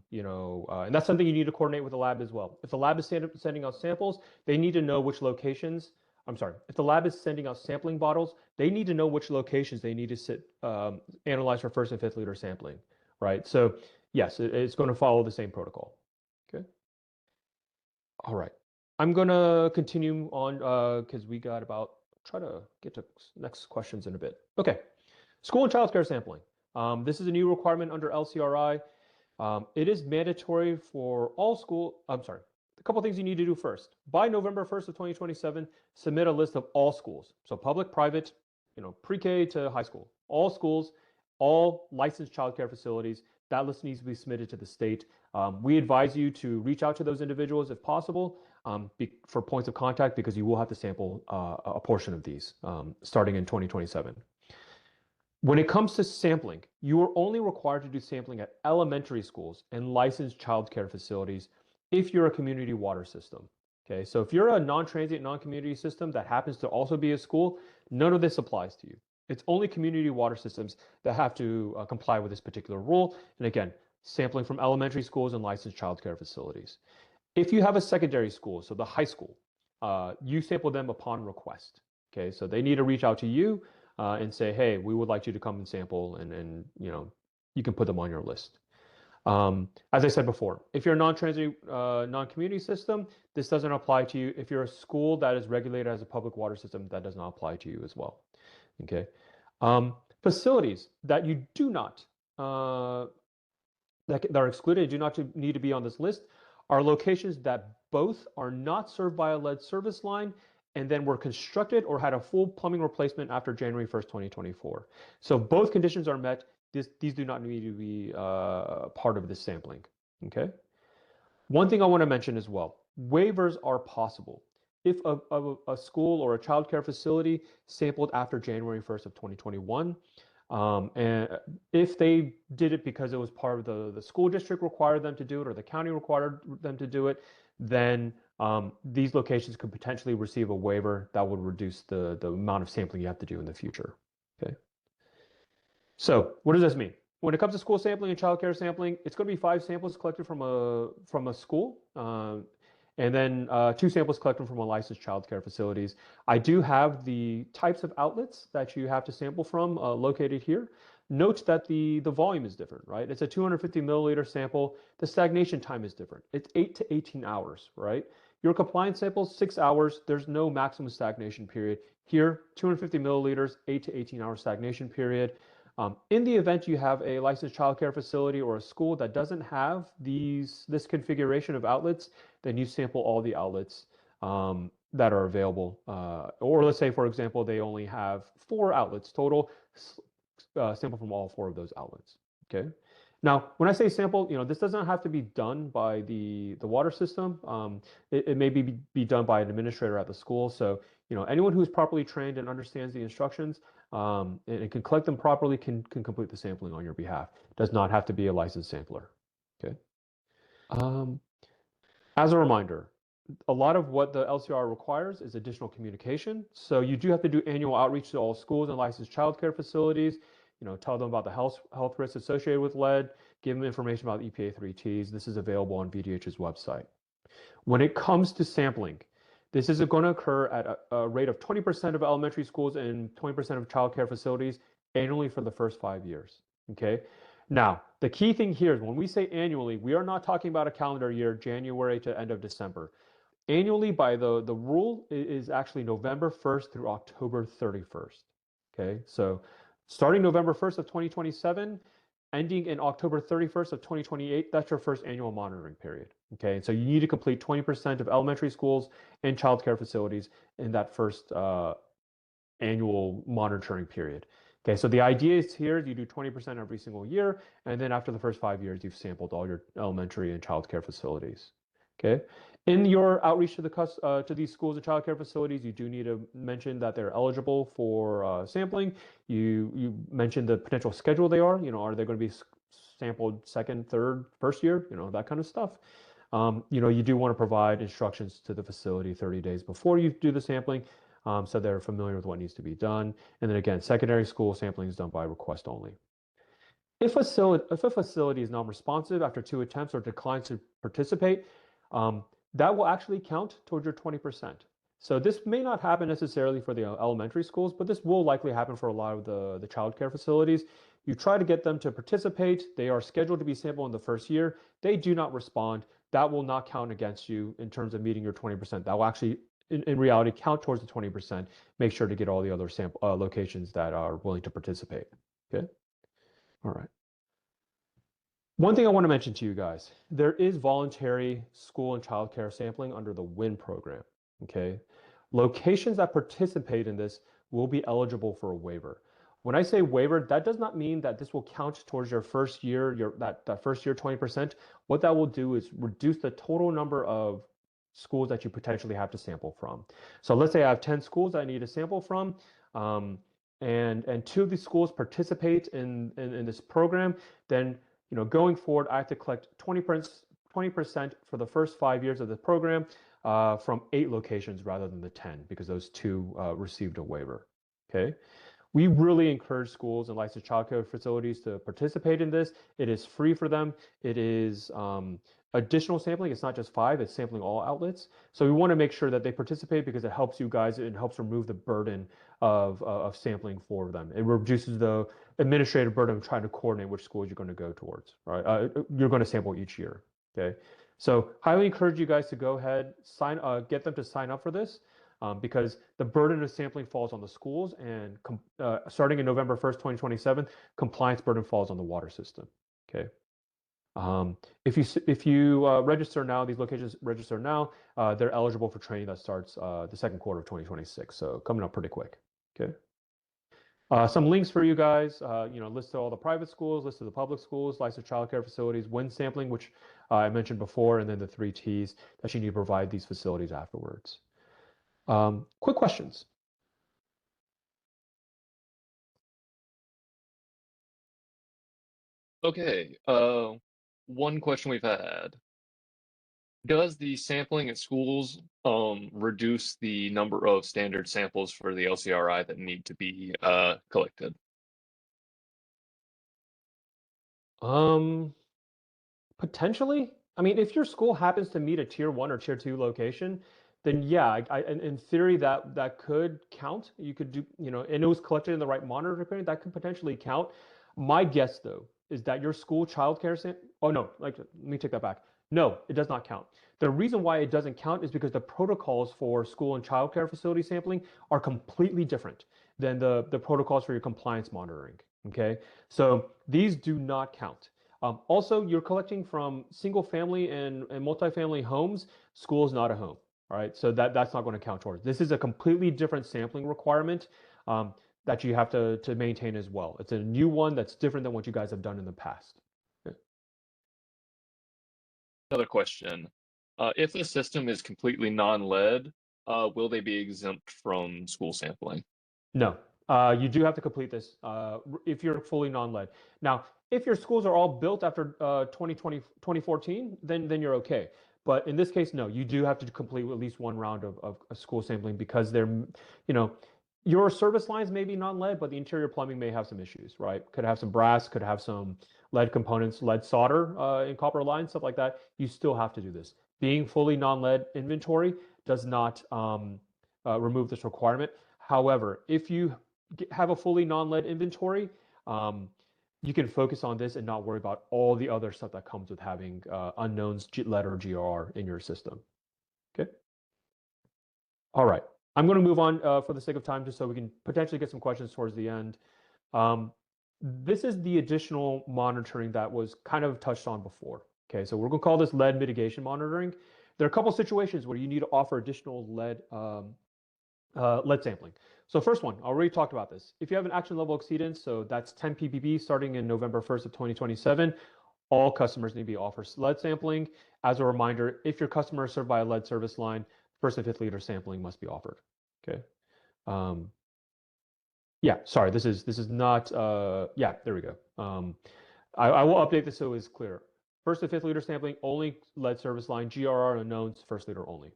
that's something you need to coordinate with the lab as well. If the lab is sending out samples, they need to know which locations. I'm sorry, if the lab is sending out sampling bottles, they need to know which locations they need to analyze for first and fifth liter sampling, right? So yes, it's going to follow the same protocol. Okay. All right. I'm gonna continue on because we got try to get to next questions in a bit. Okay. School and child care sampling. This is a new requirement under LCRI. It is mandatory for all I'm sorry, a couple things you need to do first. By November 1st of 2027, submit a list of all schools. So public, private, pre-K to high school, all schools, all licensed childcare facilities. That list needs to be submitted to the state. We advise you to reach out to those individuals if possible for points of contact, because you will have to sample a portion of these starting in 2027. When it comes to sampling, you are only required to do sampling at elementary schools and licensed childcare facilities if you're a community water system. Okay, so if you're a non-transient, non-community system that happens to also be a school, none of this applies to you. It's only community water systems that have to comply with this particular rule. And again, sampling from elementary schools and licensed childcare facilities. If you have a secondary school, so the high school, you sample them upon request. Okay, so they need to reach out to you and say, hey, we would like you to come and sample, and you can put them on your list. As I said before, if you're a non-transient, non-community system, this doesn't apply to you. If you're a school that is regulated as a public water system, that does not apply to you as well. Okay. Facilities that you do not, that are excluded, do not need to be on this list, are locations that both are not served by a lead service line and then were constructed or had a full plumbing replacement after January 1st, 2024. So both conditions are met. These do not need to be part of this sampling. Okay. One thing I want to mention as well, waivers are possible. If a school or a childcare facility sampled after January 1st of 2021, and if they did it because it was part of the school district required them to do it, or the county required them to do it, then these locations could potentially receive a waiver that would reduce the amount of sampling you have to do in the future. Okay. So what does this mean? When it comes to school sampling and childcare sampling, it's going to be 5 samples collected from a school, and then 2 samples collected from a licensed childcare facilities. I do have the types of outlets that you have to sample from located here. Note that the volume is different, right? It's a 250 milliliter sample. The stagnation time is different. It's 8 to 18 hours, right? Your compliance sample, 6 hours. There's no maximum stagnation period. Here, 250 milliliters, 8 to 18 hour stagnation period. In the event you have a licensed childcare facility or a school that doesn't have this configuration of outlets, then you sample all the outlets that are available. Or let's say, for example, they only have 4 outlets total, sample from all 4 of those outlets. Okay. Now, when I say sample, this doesn't have to be done by the water system. It may be done by an administrator at the school. So, anyone who's properly trained and understands the instructions and can collect them properly can complete the sampling on your behalf. Does not have to be a licensed sampler. Okay. Um, as a reminder, a lot of what the LCR requires is additional communication. So you do have to do annual outreach to all schools and licensed childcare facilities. Tell them about the health risks associated with lead. Give them information about EPA 3Ts. This is available on VDH's website. When it comes to sampling, this is going to occur at a rate of 20% of elementary schools and 20% of childcare facilities annually for the first 5 years. Okay. Now, the key thing here is when we say annually, we are not talking about a calendar year, January to end of December. Annually, by the rule, is actually November 1st through October 31st. Okay, so starting November 1st of 2027, ending in October 31st of 2028, that's your first annual monitoring period. Okay, and so you need to complete 20% of elementary schools and childcare facilities in that first annual monitoring period. Okay, so the idea is here you do 20% every single year, and then after the first 5 years, you've sampled all your elementary and childcare facilities. Okay, in your outreach to these schools and childcare facilities, you do need to mention that they're eligible for sampling. You mentioned the potential schedule they are. Are they going to be sampled second, third, first year? That kind of stuff. You do want to provide instructions to the facility 30 days before you do the sampling, so they're familiar with what needs to be done. And then again, secondary school sampling is done by request only. If a facility is non-responsive after 2 attempts or declines to participate, that will actually count towards your 20%. So this may not happen necessarily for the elementary schools, but this will likely happen for a lot of the childcare facilities. You try to get them to participate. They are scheduled to be sampled in the first year. They do not respond. That will not count against you in terms of meeting your 20%. That will actually, in reality, count towards the 20%. Make sure to get all the other locations that are willing to participate. Okay. All right. One thing I want to mention to you guys, there is voluntary school and childcare sampling under the WIN program. Okay. Locations that participate in this will be eligible for a waiver. When I say waiver, that does not mean that this will count towards your first year, that first year 20%. What that will do is reduce the total number of schools that you potentially have to sample from. So let's say I have 10 schools I need to sample from, and 2 of these schools participate in this program, then going forward, I have to collect 20% for the first 5 years of the program from 8 locations rather than the 10, because those 2 received a waiver. Okay. We really encourage schools and licensed childcare facilities to participate in this. It is free for them. It is additional sampling. It's not just 5, it's sampling all outlets. So we want to make sure that they participate because it helps you guys. It helps remove the burden of sampling for them. It reduces the administrative burden of trying to coordinate which schools you're going to go towards, right? You're going to sample each year, okay? So highly encourage you guys to go ahead, get them to sign up for this. Because the burden of sampling falls on the schools, and starting in November 1st, 2027, compliance burden falls on the water system. Okay. If you register now, these locations register now, they're eligible for training that starts the second quarter of 2026. So coming up pretty quick. Okay. Some links for you guys, list all the private schools, list of the public schools, licensed childcare facilities, WIN sampling, which I mentioned before, and then the 3 Ts that you need to provide these facilities afterwards. Quick questions. Okay, one question we've had. Does the sampling at schools reduce the number of standard samples for the LCRI that need to be collected? Potentially. I mean, if your school happens to meet a tier 1 or tier 2 location, then yeah, in theory that could count. You could do, and it was collected in the right monitoring period, that could potentially count. My guess though is that your school childcare let me take that back. No, it does not count. The reason why it doesn't count is because the protocols for school and childcare facility sampling are completely different than the protocols for your compliance monitoring. Okay, so these do not count. Also, you're collecting from single family and multifamily homes. School is not a home. All right, so that's not going to count towards. This is a completely different sampling requirement. that you have to maintain as well. It's a new one that's different than what you guys have done in the past. Okay. Another question. If the system is completely non-lead, will they be exempt from school sampling? No, you do have to complete this if you're fully non-lead. Now, if your schools are all built after 2020, 2014, then you're okay. But in this case, no, you do have to complete at least one round of school sampling because they're, you know, your service lines may be non-lead, but the interior plumbing may have some issues, right? Could have some brass, could have some lead components, lead solder in copper lines, stuff like that. You still have to do this. Being fully non-lead inventory does not remove this requirement. However, if you have a fully non-lead inventory, you can focus on this and not worry about all the other stuff that comes with having unknowns, lead or GR in your system. Okay. All right. I'm going to move on for the sake of time, just so we can potentially get some questions towards the end. This is the additional monitoring that was kind of touched on before. Okay, so we're going to call this lead mitigation monitoring. There are a couple situations where you need to offer additional lead sampling. So first one, I already talked about this. If you have an action level exceedance, so that's 10 ppb starting in November 1st of 2027, all customers need to be offered lead sampling. As a reminder, if your customer is served by a lead service line, first and fifth liter sampling must be offered. Okay. Yeah, sorry, this is not, yeah, there we go. I will update this so it's clear. First and fifth liter sampling, only lead service line, GRR unknowns, first liter only.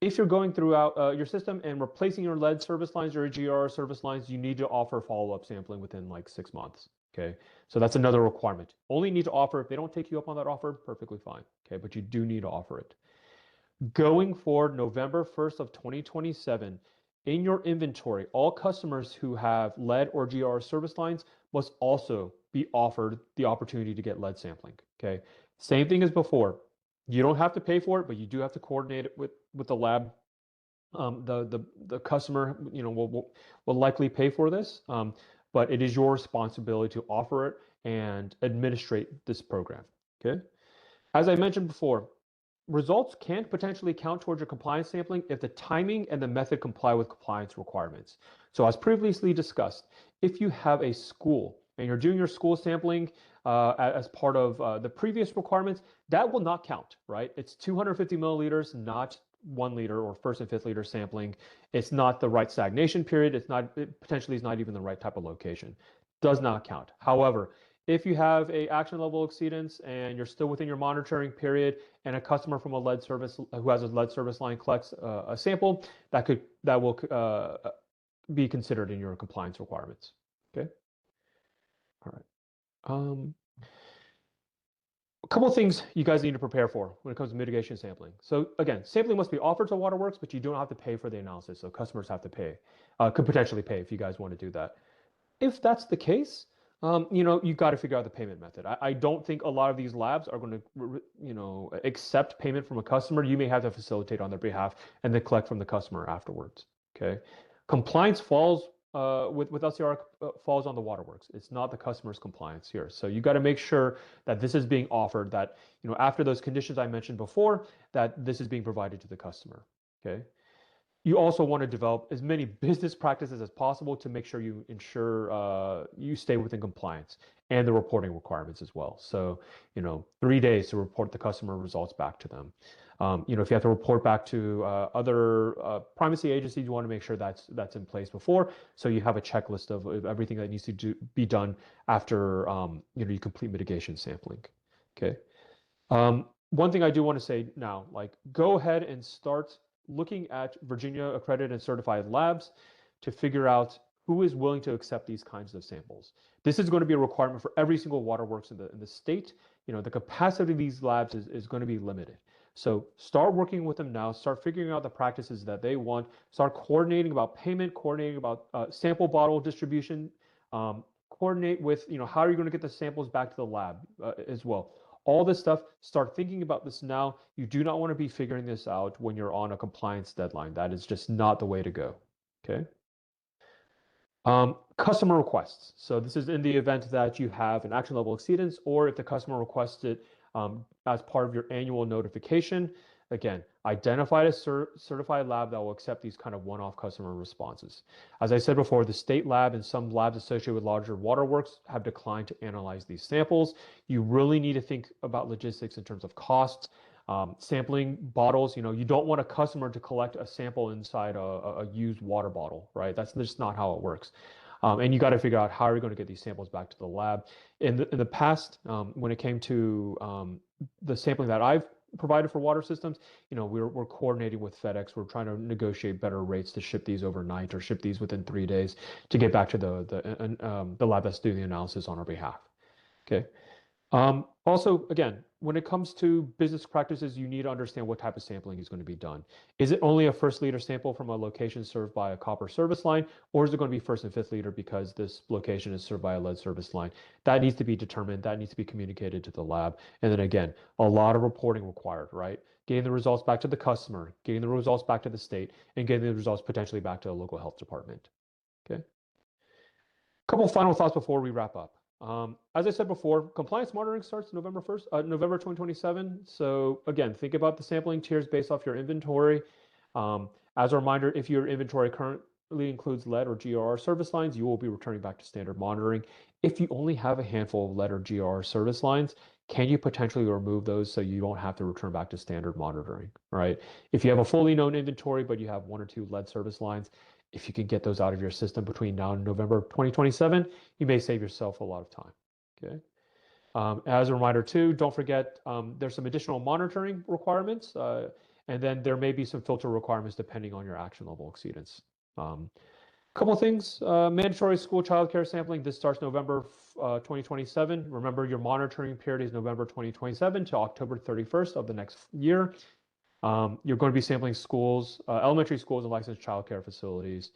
If you're going throughout your system and replacing your lead service lines or your GR service lines, you need to offer follow-up sampling within like 6 months. Okay, so that's another requirement. Only need to offer if they don't take you up on that offer, perfectly fine. Okay, but you do need to offer it. Going forward, November 1st of 2027, in your inventory, all customers who have lead or GR service lines must also be offered the opportunity to get lead sampling. Okay, same thing as before. You don't have to pay for it, but you do have to coordinate it with the lab. The customer, will likely pay for this, but it is your responsibility to offer it and administrate this program. Okay. As I mentioned before, results can potentially count towards your compliance sampling if the timing and the method comply with compliance requirements. So as previously discussed, if you have a school and you're doing your school sampling as part of the previous requirements, that will not count, right? It's 250 milliliters, not 1 liter or first and fifth liter sampling. It's not the right stagnation period. It potentially is not even the right type of location. Does not count. However, if you have a action level exceedance and you're still within your monitoring period and a customer from a lead service who has a lead service line collects a sample, that will be considered in your compliance requirements. Okay. All right. A couple of things you guys need to prepare for when it comes to mitigation sampling. So again, sampling must be offered to waterworks, but you don't have to pay for the analysis. So customers have to pay, could potentially pay if you guys want to do that. If that's the case, you've got to figure out the payment method. I don't think a lot of these labs are going to, accept payment from a customer. You may have to facilitate on their behalf and then collect from the customer afterwards. Okay. Compliance falls with LCRI falls on the waterworks. It's not the customer's compliance here. So you got to make sure that this is being offered, that, after those conditions I mentioned before, that this is being provided to the customer. Okay. You also want to develop as many business practices as possible to make sure you ensure you stay within compliance and the reporting requirements as well. So, 3 days to report the customer results back to them. If you have to report back to other primacy agencies, you want to make sure that's in place before, so you have a checklist of everything that needs to be done after you complete mitigation sampling. Okay. One thing I do want to say now, go ahead and start looking at Virginia accredited and certified labs to figure out who is willing to accept these kinds of samples. This is going to be a requirement for every single waterworks in the state. The capacity of these labs is going to be limited. So start working with them now, start figuring out the practices that they want, start coordinating about payment, coordinating about sample bottle distribution, coordinate with, how are you going to get the samples back to the lab as well. All this stuff, start thinking about this now. You do not want to be figuring this out when you're on a compliance deadline. That is just not the way to go. Okay. Customer requests. So this is in the event that you have an action level exceedance, or if the customer requests it as part of your annual notification. Again, identify a certified lab that will accept these kind of one-off customer responses. As I said before, the state lab and some labs associated with larger waterworks have declined to analyze these samples. You really need to think about logistics in terms of costs. Sampling bottles, you don't want a customer to collect a sample inside a used water bottle, right? That's just not how it works. And you got to figure out how you're going to get these samples back to the lab. In the past, when it came to the sampling that I've provided for water systems, we're coordinating with FedEx. We're trying to negotiate better rates to ship these overnight or ship these within 3 days to get back to the lab that's doing the analysis on our behalf. Okay. Also, again, when it comes to business practices, you need to understand what type of sampling is going to be done. Is it only a first liter sample from a location served by a copper service line, or is it going to be first and fifth liter because this location is served by a lead service line? That needs to be determined. That needs to be communicated to the lab. And then again, a lot of reporting required, right? Getting the results back to the customer, getting the results back to the state, and getting the results potentially back to the local health department. Okay. Couple final thoughts before we wrap up. As I said before, compliance monitoring starts November 1st, November 2027. So again, think about the sampling tiers based off your inventory. As a reminder, if your inventory currently includes lead or GRR service lines, you will be returning back to standard monitoring. If you only have a handful of lead or GRR service lines, can you potentially remove those so you don't have to return back to standard monitoring, right? If you have a fully known inventory, but you have 1 or 2 lead service lines, if you can get those out of your system between now and November 2027, you may save yourself a lot of time. Okay. As a reminder too, don't forget there's some additional monitoring requirements, and then there may be some filter requirements depending on your action level exceedance. Couple of things, mandatory school child care sampling. This starts November 2027. Remember, your monitoring period is November 2027 to October 31st of the next year. You're going to be sampling schools, elementary schools and licensed childcare facilities.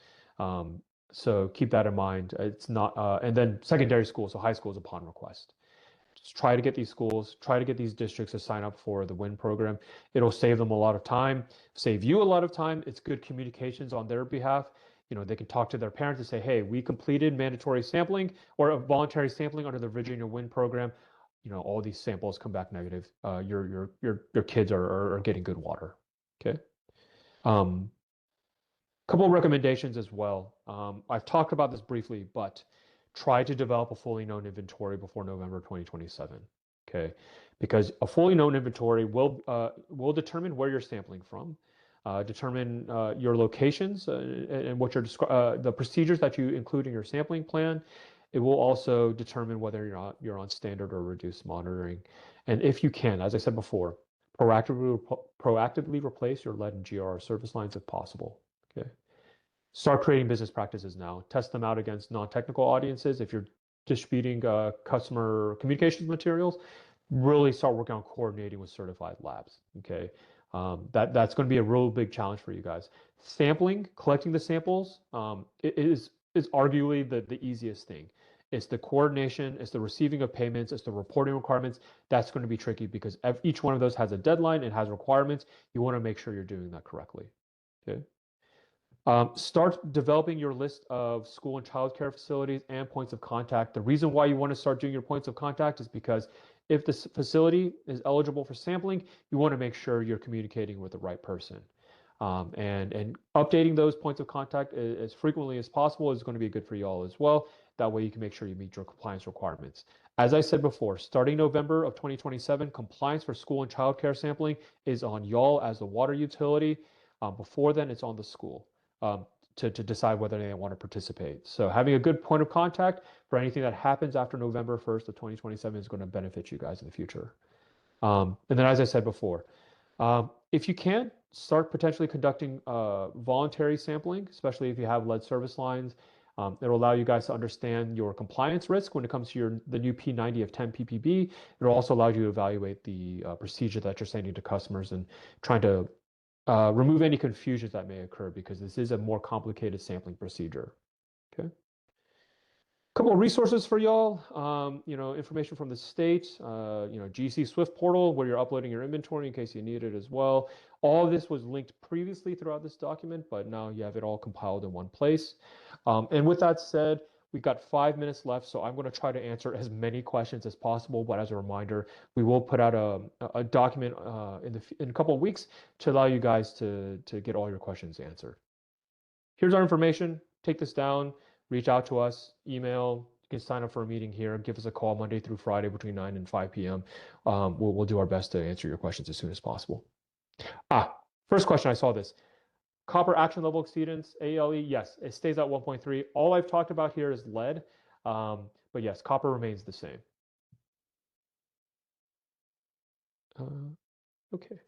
So keep that in mind. It's not, and then secondary schools, so high schools upon request. Just try to get these schools, try to get these districts to sign up for the WIN program. It'll save them a lot of time, save you a lot of time. It's good communications on their behalf. They can talk to their parents and say, hey, we completed mandatory sampling or a voluntary sampling under the Virginia WIN program. All these samples come back negative. Your kids are getting good water. Okay. Couple of recommendations as well. I've talked about this briefly, but try to develop a fully known inventory before November 2027. Okay, because a fully known inventory will determine where you're sampling from, determine your locations and what the procedures that you include in your sampling plan. It will also determine whether you're on standard or reduced monitoring. And if you can, as I said before, proactively replace your lead and GRR service lines if possible. Okay. Start creating business practices now. Test them out against non-technical audiences. If you're distributing customer communications materials, really start working on coordinating with certified labs. Okay. That's going to be a real big challenge for you guys. Sampling, collecting the samples, is arguably the easiest thing. It's the coordination, it's the receiving of payments, it's the reporting requirements. That's going to be tricky because each one of those has a deadline and has requirements. You want to make sure you're doing that correctly. Okay. Start developing your list of school and childcare facilities and points of contact. The reason why you want to start doing your points of contact is because if this facility is eligible for sampling, you want to make sure you're communicating with the right person. And updating those points of contact as frequently as possible is going to be good for you all as well. That way you can make sure you meet your compliance requirements. As I said before, starting November of 2027, compliance for school and childcare sampling is on y'all as the water utility. Before then, it's on the school to decide whether they want to participate. So having a good point of contact for anything that happens after November 1st of 2027 is going to benefit you guys in the future. And then, as I said before, if you can, start potentially conducting voluntary sampling, especially if you have lead service lines. It'll allow you guys to understand your compliance risk when it comes to the new P90 of 10 ppb. It'll also allow you to evaluate the procedure that you're sending to customers and trying to remove any confusions that may occur because this is a more complicated sampling procedure. Okay. Couple of resources for y'all, information from the state, GC Swift portal where you're uploading your inventory in case you need it as well. All of this was linked previously throughout this document, but now you have it all compiled in one place. And with that said, We've got 5 minutes left, so I'm going to try to answer as many questions as possible. But as a reminder, we will put out a document in a couple of weeks to allow you guys to get all your questions answered. Here's our information. Take this down, reach out to us, email. You can sign up for a meeting here. Give us a call Monday through Friday between 9 and 5 p.m. We'll do our best to answer your questions as soon as possible. First question, I saw this. Copper action level exceedance, ALE, yes, it stays at 1.3. All I've talked about here is lead, but yes, copper remains the same. Okay.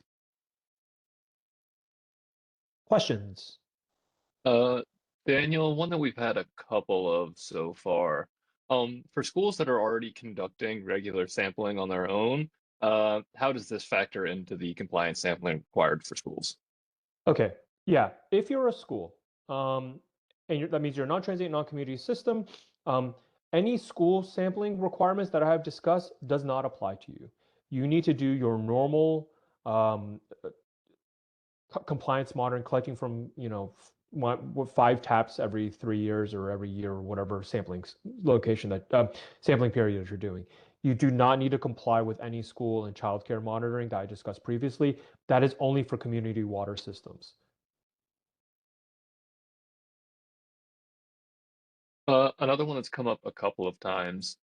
Questions? Daniel, one that we've had a couple of so far. For schools that are already conducting regular sampling on their own, how does this factor into the compliance sampling required for schools? Okay, yeah, if you're a school, and that means you're a non-transient, non-community system, any school sampling requirements that I have discussed does not apply to you. You need to do your normal compliance monitoring, collecting from, 5 taps every 3 years or every year or whatever sampling location that sampling period that you're doing. You do not need to comply with any school and childcare monitoring that I discussed previously. That is only for community water systems. Another one that's come up a couple of times.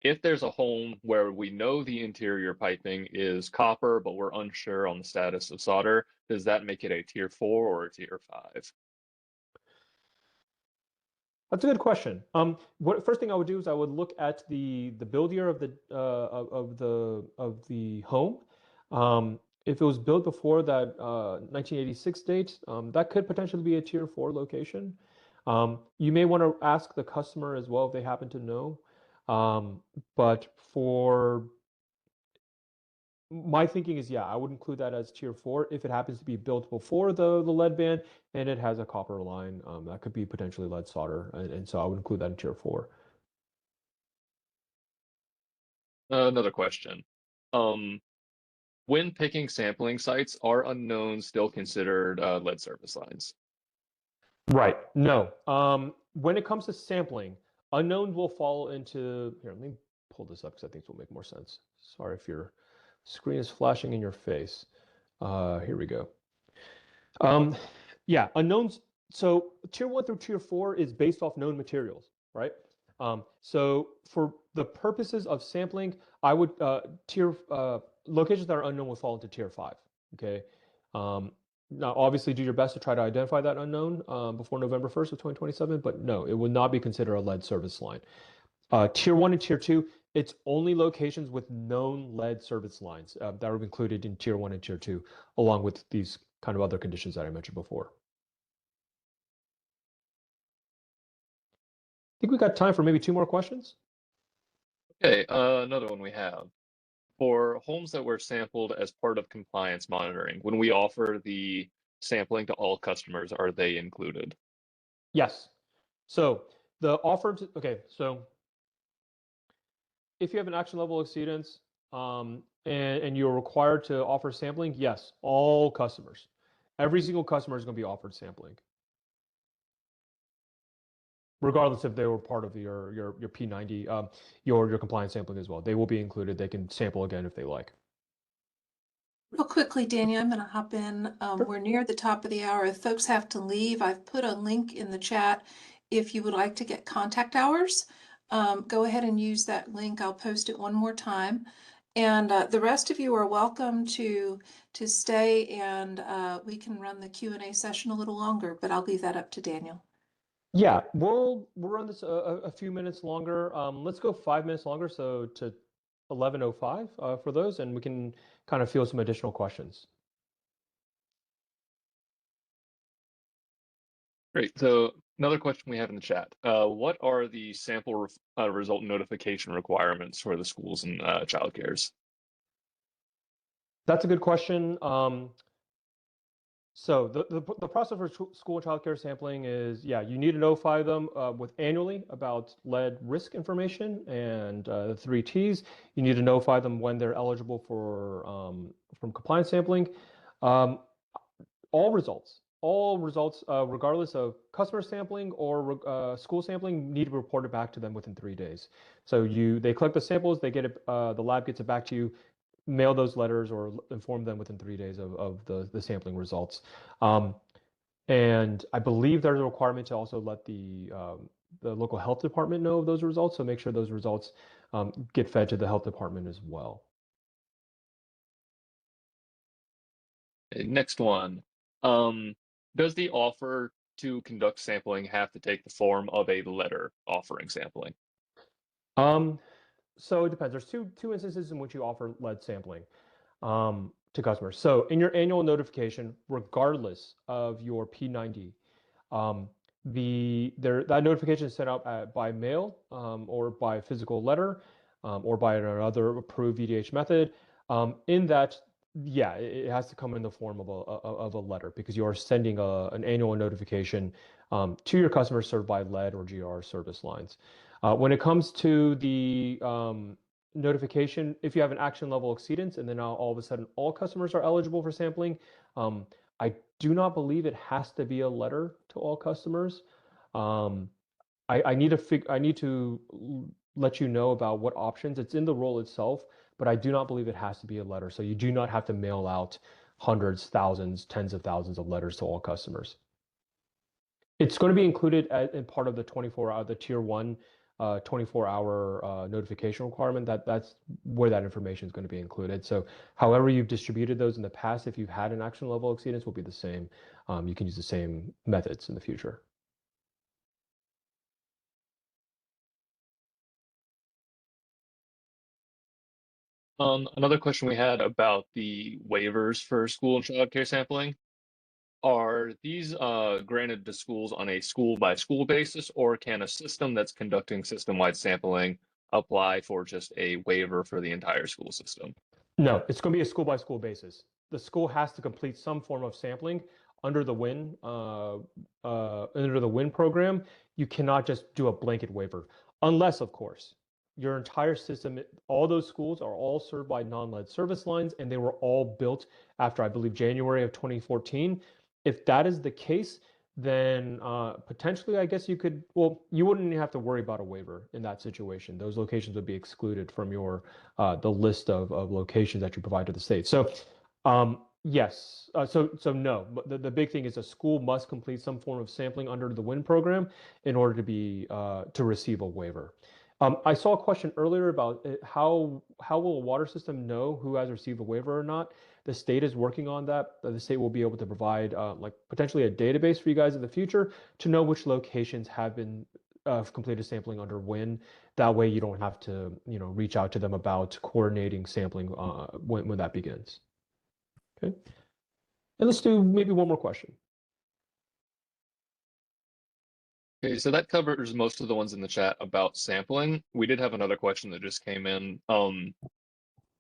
If there's a home where we know the interior piping is copper, but we're unsure on the status of solder, does that make it a tier 4 or a tier 5? That's a good question. First thing I would do is I would look at the build year of the home. If it was built before that 1986 date, that could potentially be a tier 4 location. You may want to ask the customer as well if they happen to know. But for my thinking is, yeah, I would include that as tier 4 if it happens to be built before the lead ban and it has a copper line. That could be potentially lead solder, and so I would include that in tier 4. Another question. When picking sampling sites, are unknowns still considered lead service lines? Right. No. When it comes to sampling, unknowns will fall into here. Let me pull this up because I think it will make more sense. Sorry if your screen is flashing in your face. Here we go. Yeah, unknowns. So tier 1 through tier 4 is based off known materials, right? So for the purposes of sampling, I would locations that are unknown will fall into tier 5. Okay. Now, obviously, do your best to try to identify that unknown before November 1st of 2027, but no, it will not be considered a lead service line. Tier 1 and tier 2, it's only locations with known lead service lines that are included in tier 1 and tier 2, along with these kind of other conditions that I mentioned before. I think we got time for maybe 2 more questions. Okay, another one we have. For homes that were sampled as part of compliance monitoring, when we offer the sampling to all customers, are they included? Yes. So the offer to, okay, so if you have an action level exceedance and you're required to offer sampling, yes, all customers. Every single customer is going to be offered sampling, regardless if they were part of your P90, your compliance sampling as well. They will be included. They can sample again if they like. Real quickly, Daniel, I'm going to hop in. Sure. We're near the top of the hour. If folks have to leave, I've put a link in the chat. If you would like to get contact hours, go ahead and use that link. I'll post it one more time. And the rest of you are welcome to stay, and we can run the Q&A session a little longer, but I'll leave that up to Daniel. Yeah, we'll run this a few minutes longer. Let's go 5 minutes longer, so to 11:05 for those, and we can kind of field some additional questions. Great. So another question we have in the chat. What are the sample result notification requirements for the schools and childcares? That's a good question. So the process for school and childcare sampling is, yeah, you need to notify them with annually about lead risk information and the 3 Ts. You need to notify them when they're eligible for from compliance sampling. All results all results, regardless of customer sampling or school sampling, need to be reported back to them within 3 days. So they collect the samples, they get it, the lab gets it back to you, mail those letters or inform them within 3 days of the sampling results. And I believe there's a requirement to also let the local health department know of those results. So make sure those results get fed to the health department as well. Okay, next one. Does the offer to conduct sampling have to take the form of a letter offering sampling? So it depends. There's two instances in which you offer lead sampling to customers. So in your annual notification, regardless of your P90, um, that notification is sent out by mail or by physical letter or by another approved VDH method. In that, yeah, it has to come in the form of a letter because you are sending an annual notification to your customers served by lead or GR service lines. When it comes to the notification, if you have an action level exceedance and then now all of a sudden all customers are eligible for sampling, I do not believe it has to be a letter to all customers. Um, I need to let you know about what options. It's in the role itself, but I do not believe it has to be a letter. So you do not have to mail out hundreds, thousands, tens of thousands of letters to all customers. It's going to be included in part of the 24-hour, the tier one 24-hour notification requirement. That's where that information is going to be included. So however you've distributed those in the past, if you've had an action level exceedance, will be the same. You can use the same methods in the future. Another question we had about the waivers for school and child care sampling. Are these granted to schools on a school by school basis, or can a system that's conducting system-wide sampling apply for just a waiver for the entire school system? No, it's going to be a school by school basis. The school has to complete some form of sampling under the WIN program. You cannot just do a blanket waiver, unless, of course, your entire system, all those schools are all served by non-lead service lines, and they were all built after, I believe, January of 2014. If that is the case, then potentially, I guess you could, well, you wouldn't even have to worry about a waiver in that situation. Those locations would be excluded from your the list of locations that you provide to the state. So yes, so no, but the big thing is a school must complete some form of sampling under the WIN program in order to be to receive a waiver. I saw a question earlier about how will a water system know who has received a waiver or not. The state is working on that. The state will be able to provide like potentially a database for you guys in the future to know which locations have been completed sampling under WIN. That way you don't have to, reach out to them about coordinating sampling when that begins. Okay. And let's do maybe one more question. Okay, so that covers most of the ones in the chat about sampling. We did have another question that just came in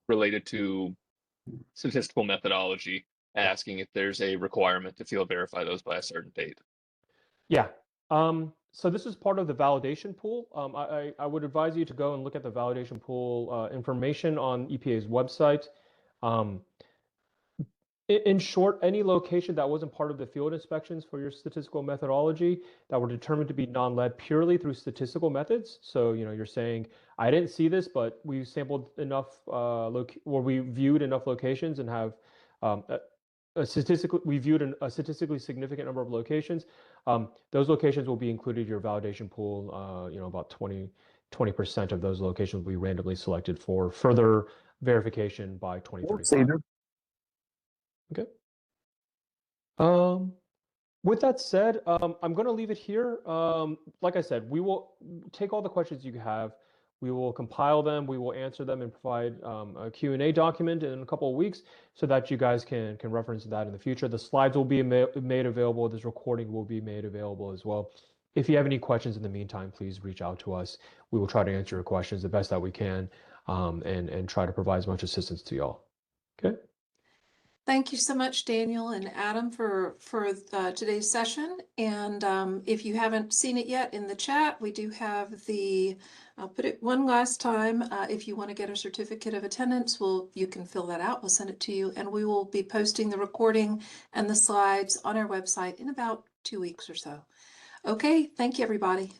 related to statistical methodology, asking if there's a requirement to field verify those by a certain date. Yeah. So this is part of the validation pool. I would advise you to go and look at the validation pool information on EPA's website. In short, any location that wasn't part of the field inspections for your statistical methodology that were determined to be non-lead purely through statistical methods. So, you're saying, I didn't see this, but we sampled enough, we viewed enough locations and have we viewed a statistically significant number of locations. Those locations will be included in your validation pool. About 20% of those locations will be randomly selected for further verification by 2035. Okay. With that said, I'm going to leave it here. Like I said, we will take all the questions you have. We will compile them. We will answer them and provide a Q&A document in a couple of weeks so that you guys can reference that in the future. The slides will be made available. This recording will be made available as well. If you have any questions in the meantime, please reach out to us. We will try to answer your questions the best that we can and try to provide as much assistance to y'all. Okay. Thank you so much, Daniel and Adam, for today's session. And if you haven't seen it yet in the chat, we do have the, I'll put it one last time. If you want to get a certificate of attendance, you can fill that out. We'll send it to you, and we will be posting the recording and the slides on our website in about 2 weeks or so. Okay, thank you, everybody.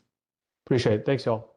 Appreciate it. Thanks, y'all.